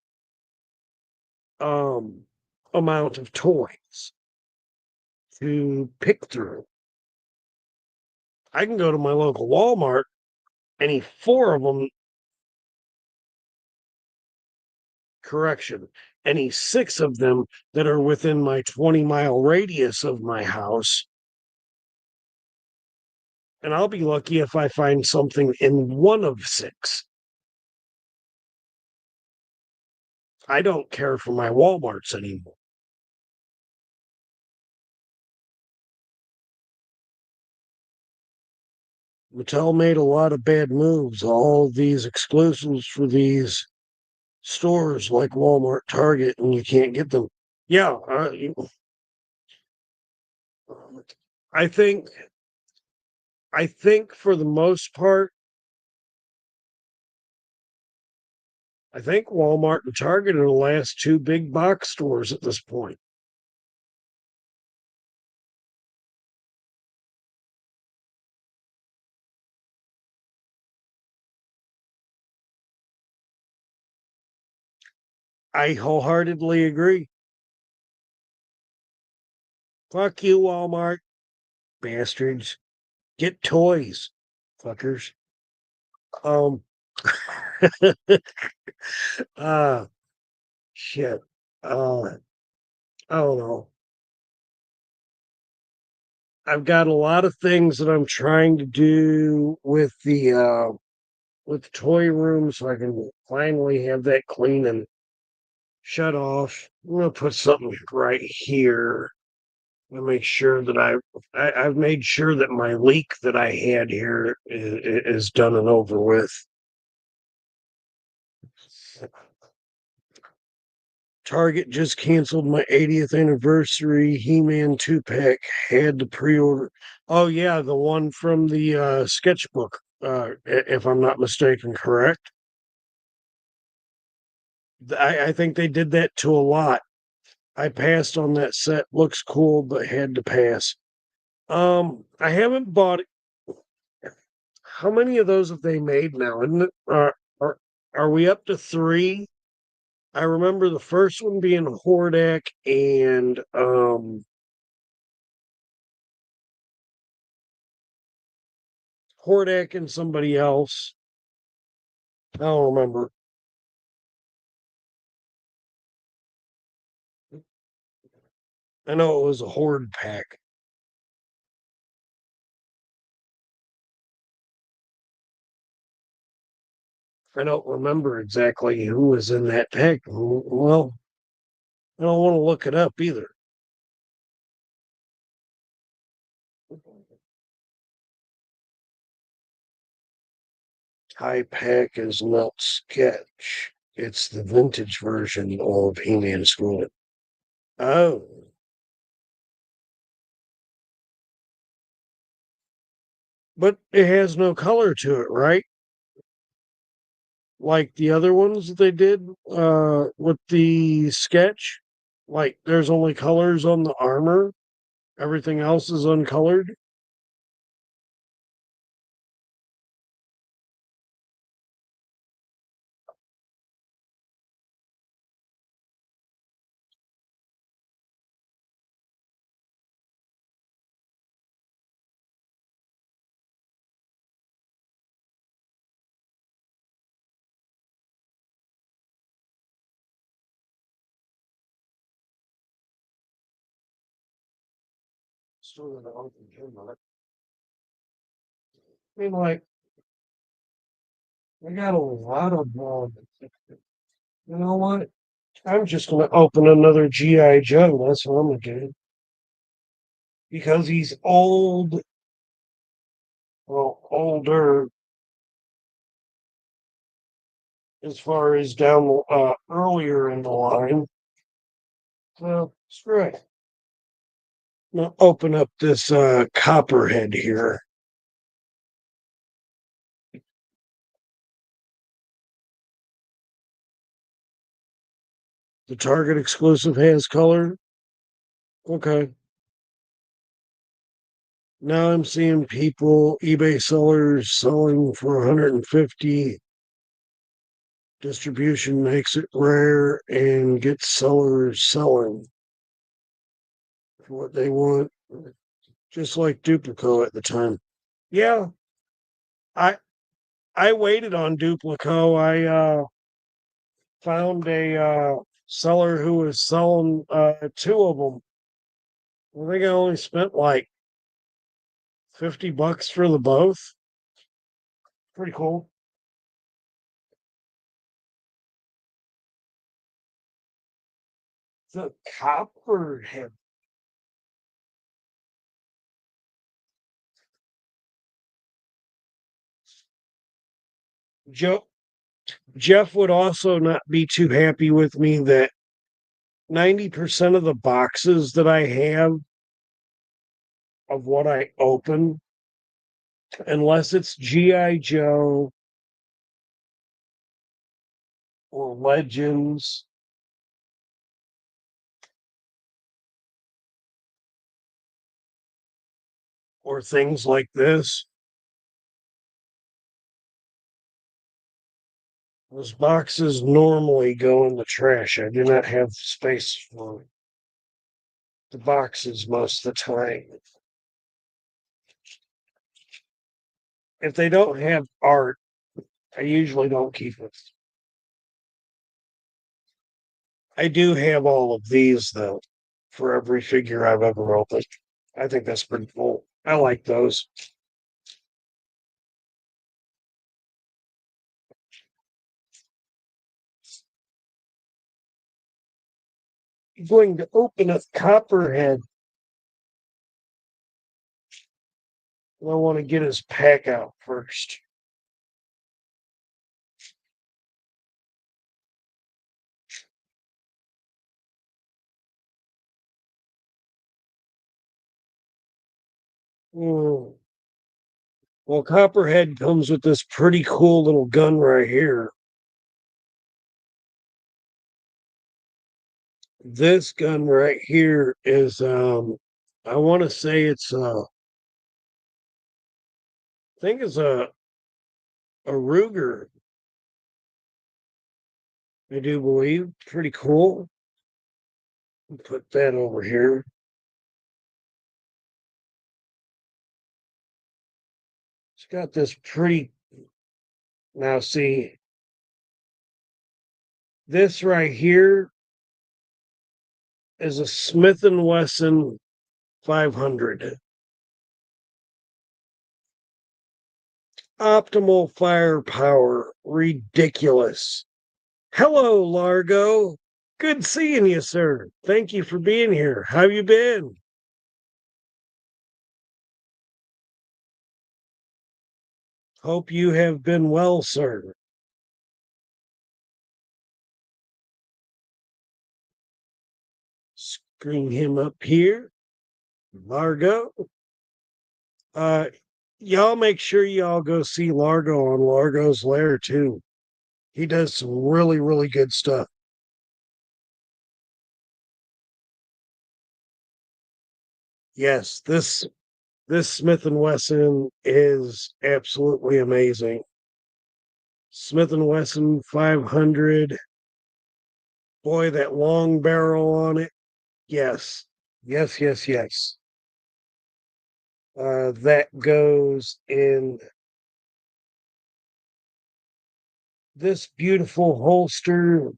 um, amount of toys to pick through. I can go to my local Walmart, any 4 of them, correction, any 6 of them that are within my 20-mile radius of my house. And I'll be lucky if I find something in one of 6. I don't care for my Walmarts anymore. Mattel made a lot of bad moves. All these exclusives for these stores like Walmart, Target, and you can't get them. Yeah, I think for the most part, I think Walmart and Target are the last 2 big box stores at this point. I wholeheartedly agree. Fuck you, Walmart, bastards. Get toys, fuckers. Um, uh, shit. I don't know. I've got a lot of things that I'm trying to do with the toy room so I can finally have that clean and shut off. I'm gonna put something right here to make sure that I've made sure that my leak that I had here is done and over with. Target just canceled my 80th anniversary He-Man 2-pack. Had to pre-order. Oh yeah, the one from the sketchbook, if I'm not mistaken, correct? I think they did that to a lot. I passed on that set. Looks cool, but had to pass. I haven't bought it. How many of those have they made now? Isn't it, are we up to three? I remember the first one being Hordak and somebody else. I don't remember. I know it was a Horde pack. I don't remember exactly who was in that pack. Well, I don't want to look it up either. High pack is not sketch. It's the vintage version of He-Man School. Oh, but it has no color to it, right? Like the other ones that they did with the sketch. Like there's only colors on the armor. Everything else is uncolored. Still got an open camera. I mean, like, I got a lot of you know what? I'm just gonna open another GI Joe. That's what I'm gonna do because he's old, well, older as far as down earlier in the line. So screw it. I'm gonna open up this Copperhead here. The Target exclusive has color. Okay. Now I'm seeing people, eBay sellers selling for 150. Distribution makes it rare and gets sellers selling for what they want, just like Duplico at the time. Yeah, I I waited on Duplico. I found a seller who was selling two of them. I think I only spent like $50 for the both. Pretty cool. The Copperhead. Joe Jeff would also not be too happy with me that 90% of the boxes that I have of what I open, unless it's G.I. Joe or Legends, or things like this, those boxes normally go in the trash. I do not have space for the boxes most of the time. If they don't have art, I usually don't keep it. I do have all of these though, for every figure I've ever opened. I think that's pretty cool. I like those. I'm going to open a Copperhead. I want to get his pack out first. Mm. Well, Copperhead comes with this pretty cool little gun right here. This gun right here is I want to say it's I think it's a Ruger. I do believe. Pretty cool. Put that over here. It's got this pretty. Now see, this right here is a Smith and Wesson 500. Optimal firepower, ridiculous. Hello, Largo. Good seeing you, sir. Thank you for being here. How you been? Hope you have been well, sir. Screen him up here. Largo. Uh, y'all make sure y'all go see Largo on Largo's Lair too. He does some really, really good stuff. Yes, this Smith and Wesson is absolutely amazing. Smith and Wesson 500. Boy, that long barrel on it. Yes, yes, yes, yes. That goes in this beautiful holster.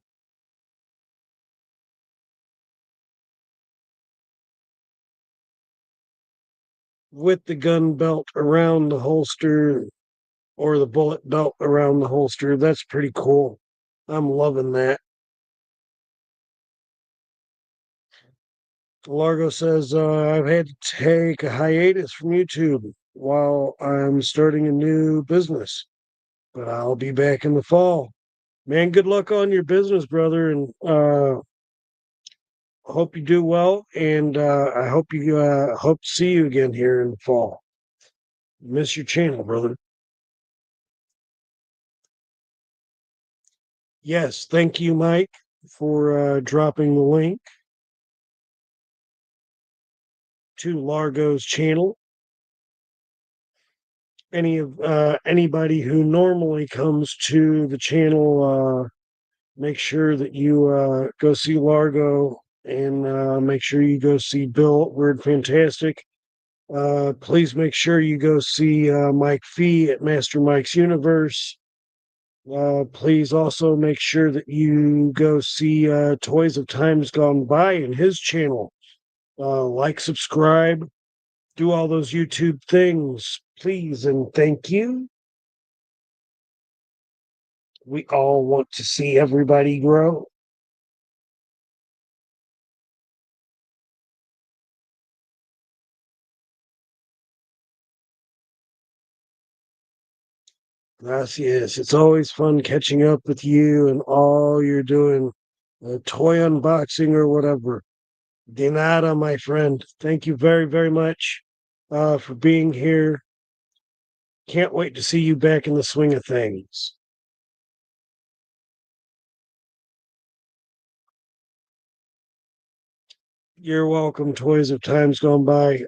With the gun belt around the holster or the bullet belt around the holster. That's pretty cool. I'm loving that. Largo says, I've had to take a hiatus from YouTube while I'm starting a new business, but I'll be back in the fall. Man, good luck on your business, brother, and hope you do well. And I hope to see you again here in the fall. Miss your channel, brother. Yes, thank you, Mike, for dropping the link to Largo's channel. Anybody who normally comes to the channel, make sure that you go see Largo and make sure you go see Bill Word Fantastic. Please make sure you go see Mike Fee at Master Mike's Universe. Please also make sure that you go see Toys of Times Gone By in his channel. Like, subscribe, do all those YouTube things, please, and thank you. We all want to see everybody grow. Gracias. It's always fun catching up with you and all you're doing, toy unboxing or whatever. De nada, my friend. Thank you very, very much for being here. Can't wait to see you back in the swing of things. You're welcome, Toys of Times Gone By.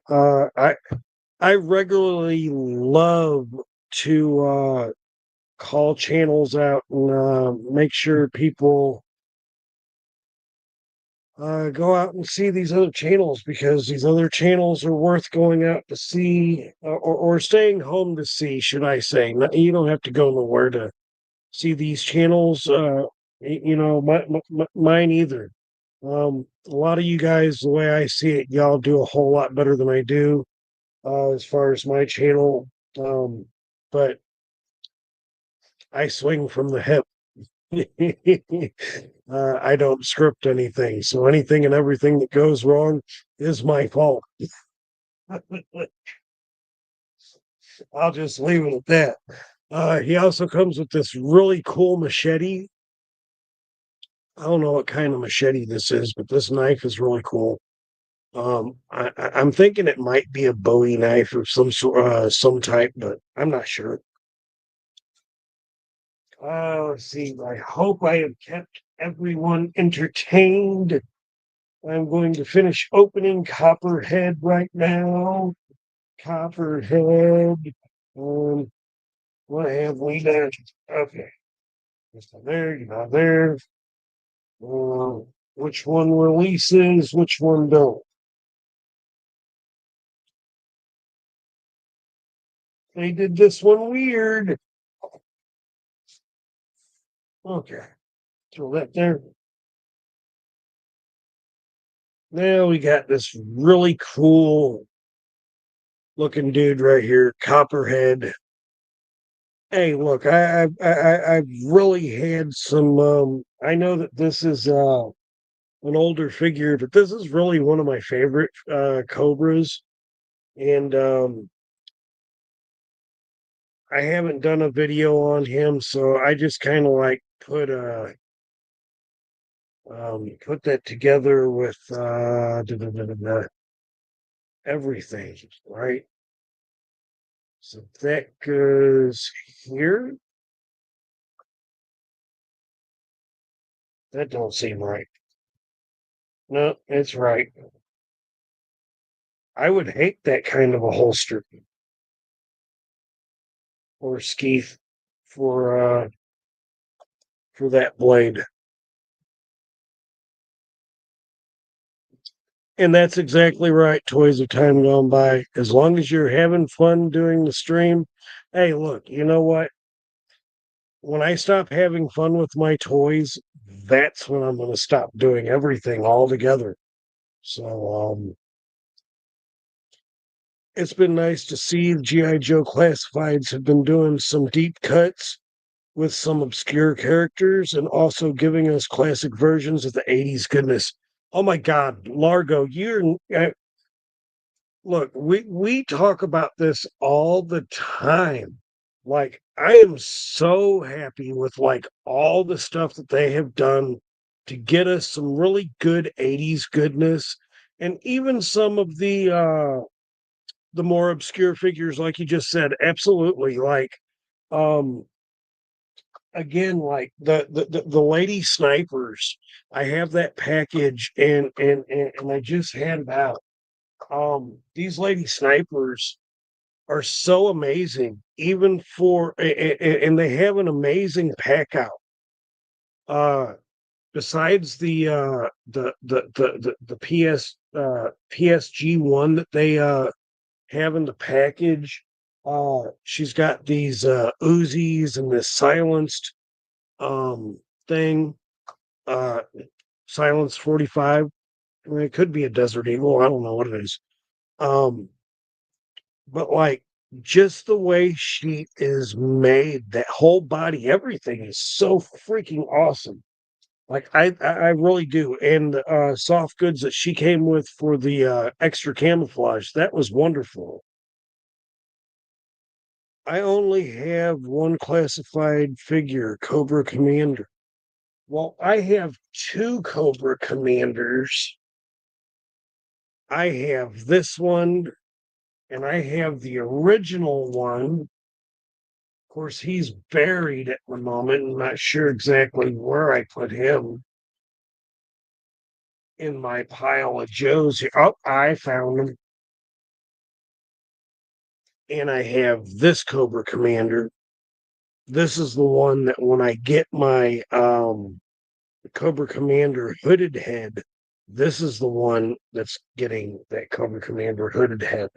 I regularly love to call channels out and make sure people go out and see these other channels, because these other channels are worth going out to see, or staying home to see, should I say. You don't have to go nowhere to see these channels. Mine either. A lot of you guys, the way I see it, y'all do a whole lot better than I do, as far as my channel. But I swing from the hip. I don't script anything, so anything and everything that goes wrong is my fault. I'll just leave it at that. He also comes with this really cool machete. I don't know what kind of machete this is, but this knife is really cool. I'm thinking it might be a Bowie knife of some sort, some type, but I'm not sure. Let's see. I hope I have kept everyone entertained. I'm going to finish opening Copperhead right now. Copperhead. Um, what have we done? Okay. Just not there, you're not there. Which one releases, which one don't? They did this one weird. Okay. Throw that there. Now we got this really cool looking dude right here, Copperhead. Hey, look, I've really had some. I know that this is an older figure, but this is really one of my favorite Cobras, and I haven't done a video on him, so I just kind of like put that together with everything, right? So that goes here. That don't seem right. No, it's right. I would hate that kind of a holster or skeeth for that blade. And that's exactly right. Toys of time gone by. As long as you're having fun doing the stream. Hey, look, you know what? When I stop having fun with my toys, that's when I'm going to stop doing everything altogether. So, it's been nice to see G.I. Joe Classifieds have been doing some deep cuts with some obscure characters and also giving us classic versions of the 80s goodness. Oh my God, Largo, look, we talk about this all the time. Like, I am so happy with like all the stuff that they have done to get us some really good 80s goodness, and even some of the more obscure figures, like you just said. Absolutely. Like, um again, like the lady snipers. I have that package, and I just handed out. These lady snipers are so amazing, even and they have an amazing pack out. Uh, Besides the PSG one that they have in the package, she's got these Uzis and this silenced um thing, uh silence 45. I mean, it could be a Desert Eagle. I don't know what it is. Um, but like, just the way she is made, that whole body, everything is so freaking awesome. Like, I really do. And soft goods that she came with for the extra camouflage, that was wonderful. I only have one classified figure, Cobra Commander. Well, I have two Cobra Commanders. I have this one, and I have the original one. Of course, he's buried at the moment. I'm not sure exactly where I put him in my pile of Joes here. Oh, I found him. And I have this Cobra Commander. This is the one that when I get my Cobra Commander hooded head, This is the one that's getting that Cobra Commander hooded head.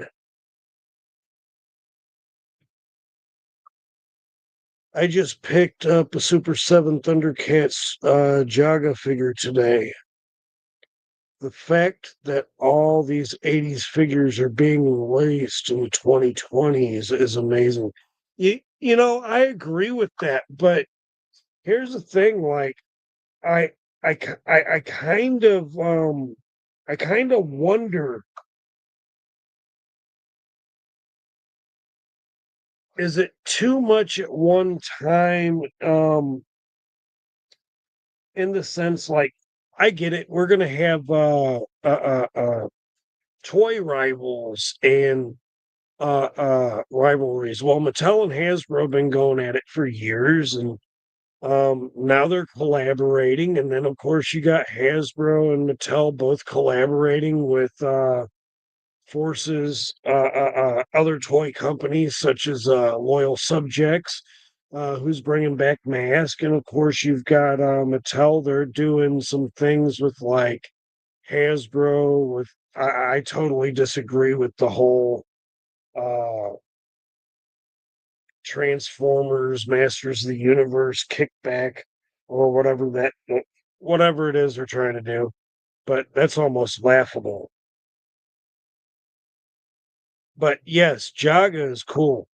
I just picked up a Super 7 Thundercats Jaga figure today. The fact that all these 80s figures are being released in the 2020s is amazing. I agree with that, but here's the thing, like I I kind of wonder, is it too much at one time, in the sense, like, I get it, we're going to have toy rivals and rivalries. Well, Mattel and Hasbro have been going at it for years, and now they're collaborating. And then, of course, you got Hasbro and Mattel both collaborating with forces, other toy companies such as Loyal Subjects, who's bringing back Mask, and of course you've got Mattel. They're doing some things with like Hasbro. With I totally disagree with the whole uh, Transformers, Masters of the Universe kickback, or whatever it is they're trying to do. But that's almost laughable. But yes, Jaga is cool.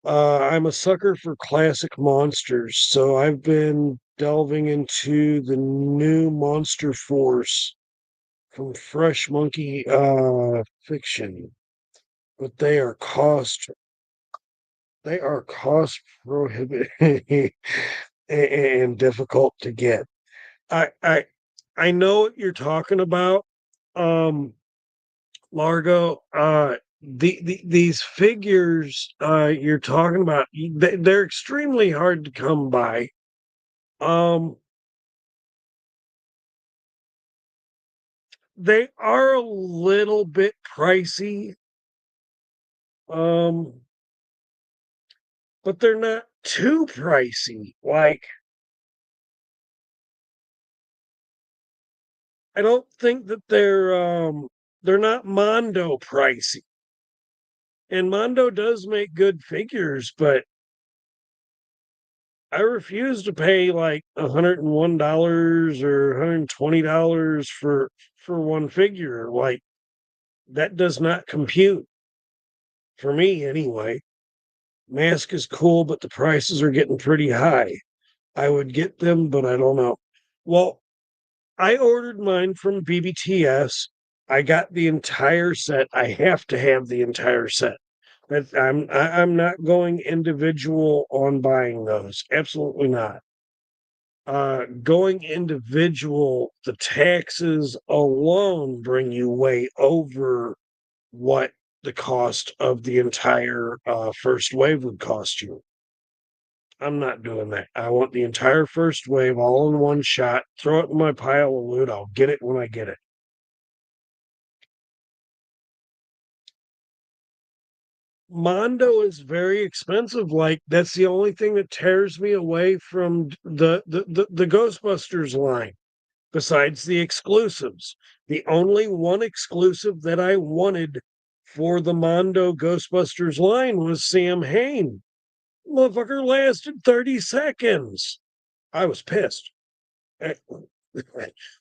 I'm a sucker for classic monsters, so I've been delving into the new Monster Force from Fresh Monkey Fiction, but they are cost prohibitive and difficult to get. I I I know what you're talking about, um, Largo. These figures you're talking about, they're extremely hard to come by. Um, they are a little bit pricey, um, but they're not too pricey. Like, I don't think that they're not Mondo pricey. And Mondo does make good figures, but I refuse to pay like $101 or $120 for one figure. Like, that does not compute for me anyway. Mask is cool, but the prices are getting pretty high. I would get them, but I don't know. Well, I ordered mine from BBTS. I got the entire set. I have to have the entire set. I'm not going individual on buying those. Absolutely not. Going individual, the taxes alone bring you way over what the cost of the entire first wave would cost you. I'm not doing that. I want the entire first wave all in one shot. Throw it in my pile of loot. I'll get it when I get it. Mondo is very expensive. Like, that's the only thing that tears me away from the Ghostbusters line, besides the exclusives. The only one exclusive that I wanted for the Mondo Ghostbusters line was Sam Hain. Motherfucker lasted 30 seconds. I was pissed. Eh,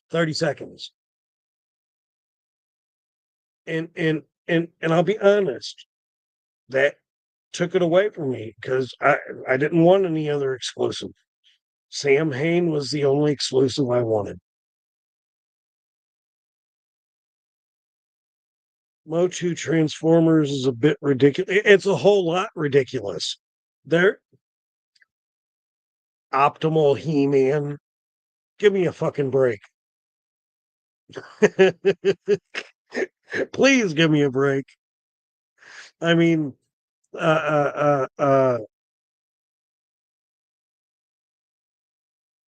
30 seconds. And I'll be honest, that took it away from me because I didn't want any other exclusive. Sam Hain was the only exclusive I wanted. Motu Transformers is a bit ridiculous. It's a whole lot ridiculous. They're Optimal He-Man. Give me a fucking break. Please give me a break. I mean, uh,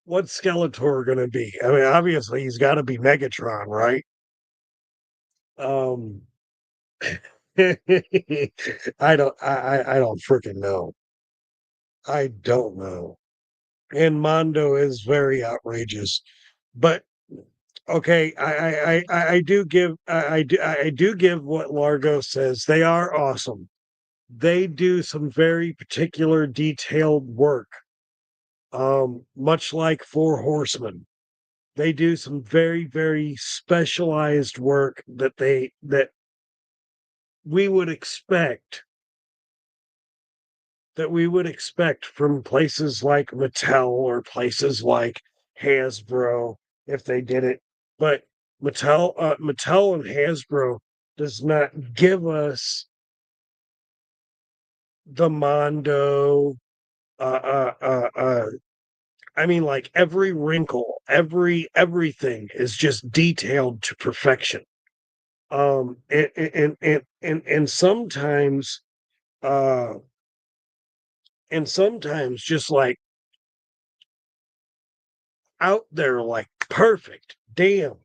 what's Skeletor going to be? I mean, obviously he's got to be Megatron, right? Um, I don't freaking know. I don't know. And Mondo is very outrageous, but Okay, I do give I do give what Largo says. They are awesome. They do some very particular detailed work. Much like Four Horsemen. They do some very, very specialized work that we would expect from places like Mattel or places like Hasbro if they did it. But Mattel and Hasbro does not give us the Mondo. I mean, like every wrinkle, everything is just detailed to perfection. And sometimes, uh, just like out there like perfect. Damn.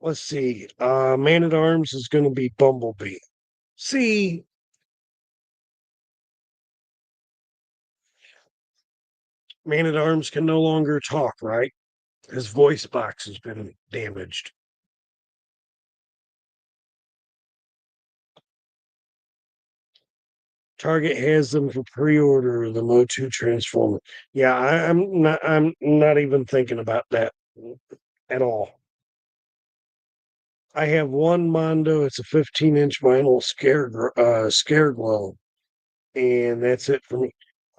Let's see. Man at Arms is going to be Bumblebee. See, Man at Arms can no longer talk, right? His voice box has been damaged. Target has them for pre-order. The Motu Transformer. Yeah, I'm not. I'm not even thinking about that at all. I have one Mondo. It's a 15-inch vinyl scare glow, and that's it for me.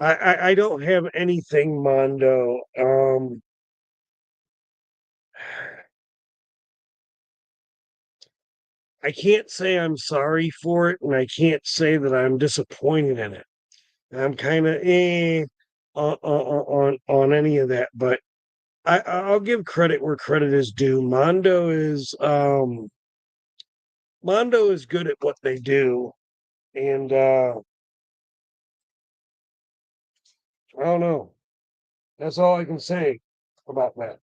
I don't have anything Mondo. I can't say I'm sorry for it, and I can't say that I'm disappointed in it. I'm kind of on any of that, but I'll give credit where credit is due. Mondo is good at what they do, and I don't know. That's all I can say about that.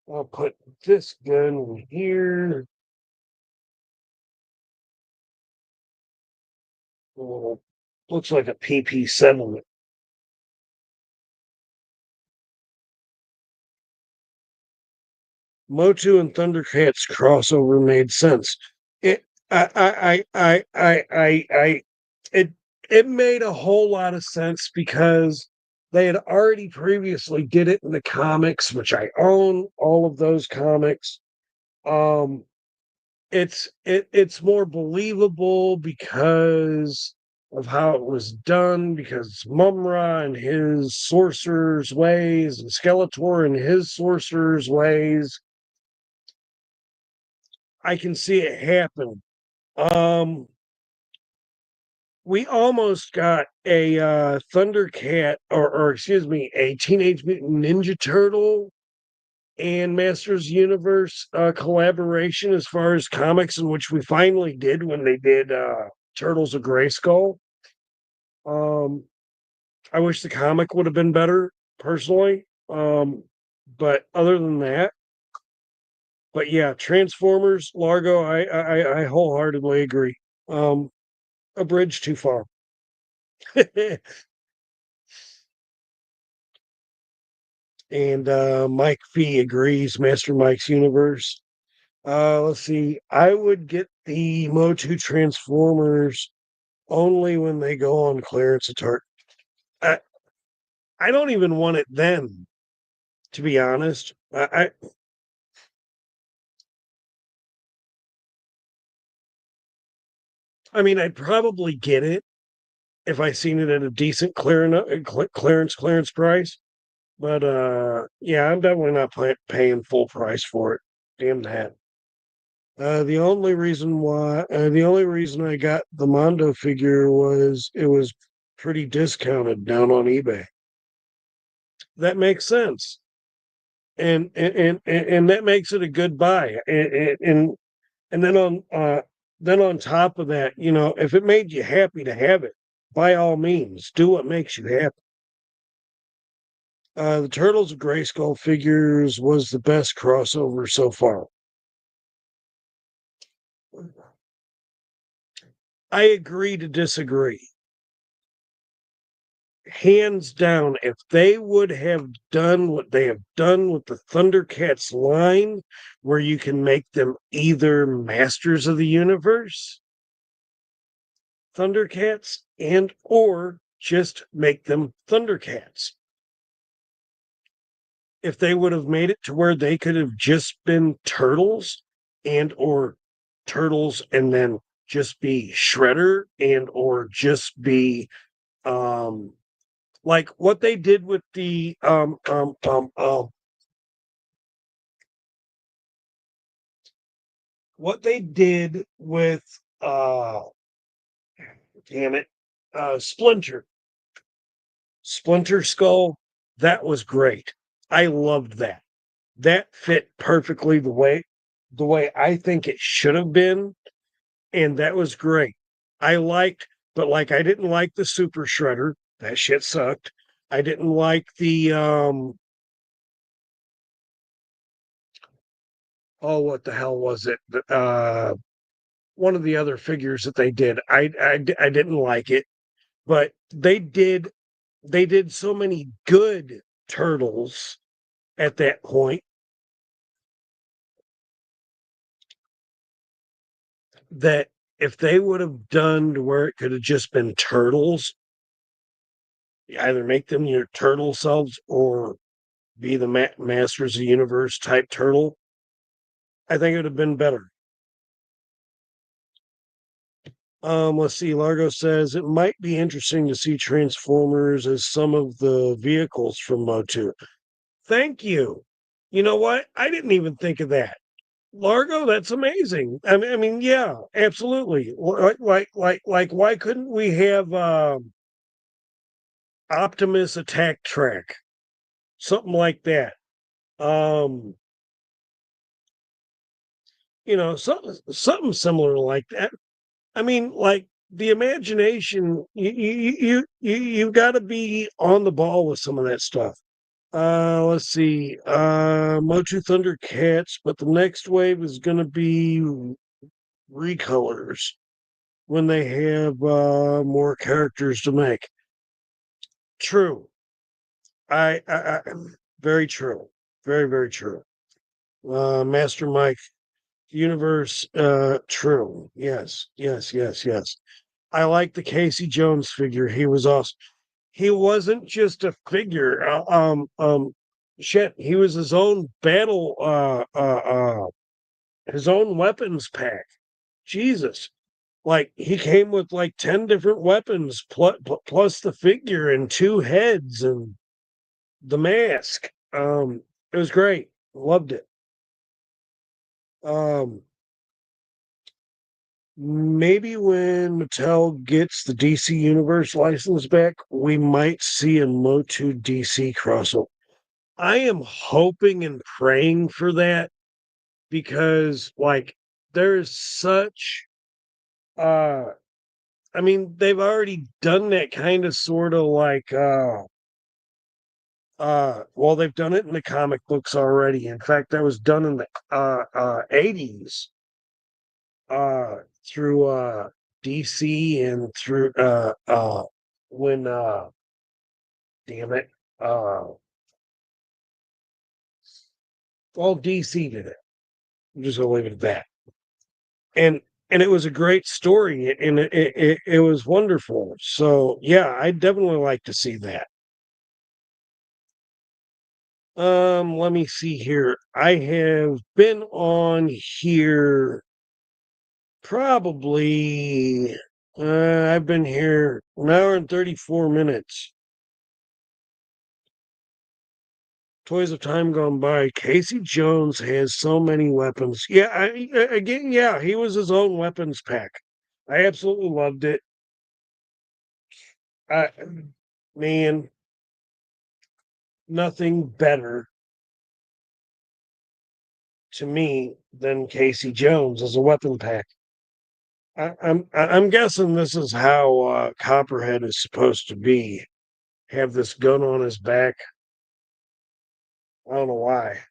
I'll put this gun in here. Oh, looks like a PP7. Motu and Thundercats crossover made sense. It, it, it made a whole lot of sense because they had already previously did it in the comics, which I own all of those comics. Um, it's more believable because of how it was done, because Mumra and his sorcerer's ways and Skeletor and his sorcerer's ways. I can see it happen. Um, we almost got a Thundercat, or excuse me, a Teenage Mutant Ninja Turtle and Masters Universe collaboration as far as comics, in which we finally did when they did Turtles of Grayskull. Um, I wish the comic would have been better, personally. But other than that, but yeah, Transformers, Largo, I wholeheartedly agree. A bridge too far. And Mike Fee agrees. Master Mike's Universe. Let's see. I would get the Motu Transformers only when they go on clearance at Target. I, I don't even want it then, to be honest. I mean, I'd probably get it if I seen it at a decent clearance price. But yeah, I'm definitely not paying full price for it. Damn that. The only reason I got the Mondo figure was it was pretty discounted down on eBay. That makes sense, and that makes it a good buy. And then on top of that, you know, if it made you happy to have it, by all means, do what makes you happy. The Turtles of Grayskull figures was the best crossover so far. I agree to disagree. hands down, if they would have done what they have done with the Thundercats line, where you can make them either Masters of the Universe, Thundercats, and or just make them Thundercats. If they would have made it to where they could have just been turtles and or turtles and then just be Shredder and or just be like what they did with the what they did with uh damn it Splinter Skull, that was great. I loved that. That fit perfectly the way I think it should have been, and that was great. I liked, but like I didn't like the Super Shredder. That shit sucked. I didn't like the oh, what the hell was it? One of the other figures that they did. I didn't like it, but they did so many good turtles at that point that if they would have done to where it could have just been turtles, either make them your turtle selves or be the Masters of the Universe type turtle, I think it would have been better. Let's see. Largo says it might be interesting to see Transformers as some of the vehicles from Motu. Thank you. You know what? I didn't even think of that. Largo, that's amazing. Yeah, absolutely. Why couldn't we have Optimus Attack Track, something like that? Um, something similar like that. I mean, like the imagination, you've got to be on the ball with some of that stuff. Let's see. Motu Thundercats, but the next wave is going to be recolors when they have more characters to make. True. I very true. Very, very true. Master Mike universe, true. Yes, yes, yes, yes. I like the Casey Jones figure. He was awesome. He wasn't just a figure. Shit. He was his own battle. His own weapons pack. Jesus. Like he came with like 10 different weapons plus the figure and two heads and the mask. It was great. Loved it. Um, Maybe when Mattel gets the DC Universe license back, we might see a Motu DC crossover. I am hoping and praying for that because, like, there's such, uh, I mean, they've already done that kind of sort of like, well, they've done it in the comic books already. In fact, that was done in the 80s through DC and through when damn it well DC did it. I'm just gonna leave it at that. And it was a great story and it was wonderful. So yeah, I'd definitely like to see that. Let me see here. I have been on here probably I've been here an hour and 34 minutes. Toys of Time Gone By. Casey Jones has so many weapons. Yeah, again, yeah, he was his own weapons pack. I absolutely loved it. I, man, nothing better to me than Casey Jones as a weapon pack. I'm guessing this is how Copperhead is supposed to be. Have this gun on his back. I don't know why.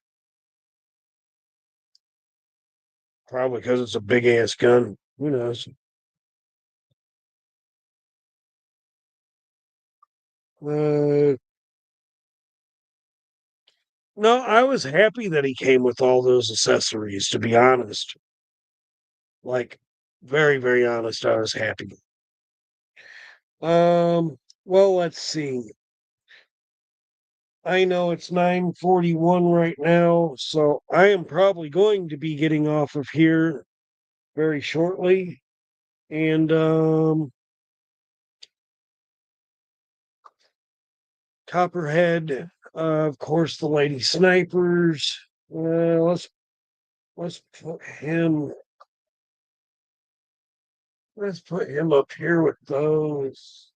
Probably because it's a big ass gun. Who knows? Uh, no, I was happy that he came with all those accessories, to be honest. Like, very, very honest, I was happy. Well, let's see. I know it's 9:41 right now, so I am probably going to be getting off of here very shortly. And Copperhead, of course, the Lady Snipers. Let's put him. Let's put him up here with those.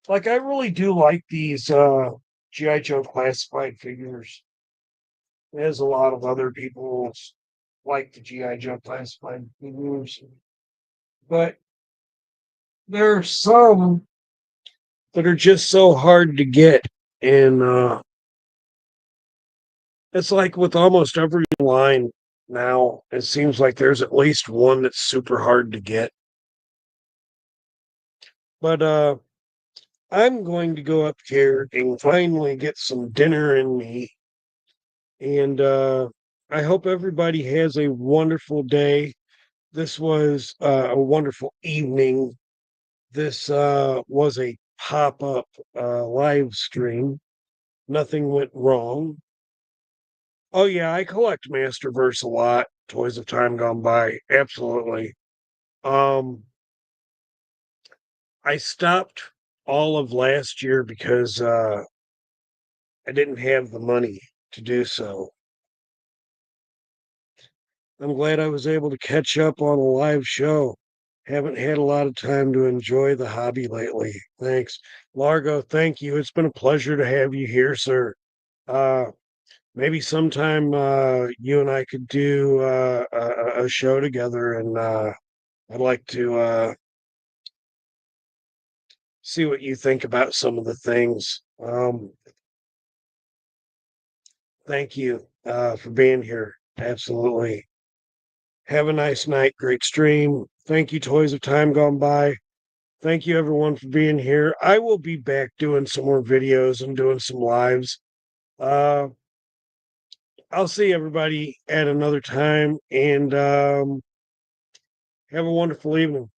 Like I really do like these GI Joe classified figures. There's a lot of other people like the GI Joe classified figures, but there are some that are just so hard to get, and it's like with almost every line now, it seems like there's at least one that's super hard to get. But I'm going to go up here and finally get some dinner in me. And I hope everybody has a wonderful day. This was a wonderful evening. This was a pop up live stream. Nothing went wrong. Oh, yeah, I collect Masterverse a lot. Toys of Time Gone By. Absolutely. Um, I stopped all of last year because I didn't have the money to do so. I'm glad I was able to catch up on a live show. Haven't had a lot of time to enjoy the hobby lately. Thanks. Largo, thank you. It's been a pleasure to have you here, sir. Uh, maybe sometime you and I could do a show together, and I'd like to see what you think about some of the things. Thank you for being here. Absolutely. Have a nice night. Great stream. Thank you, Toys of Time Gone By. Thank you, everyone, for being here. I will be back doing some more videos and doing some lives. Uh, I'll see everybody at another time, and have a wonderful evening.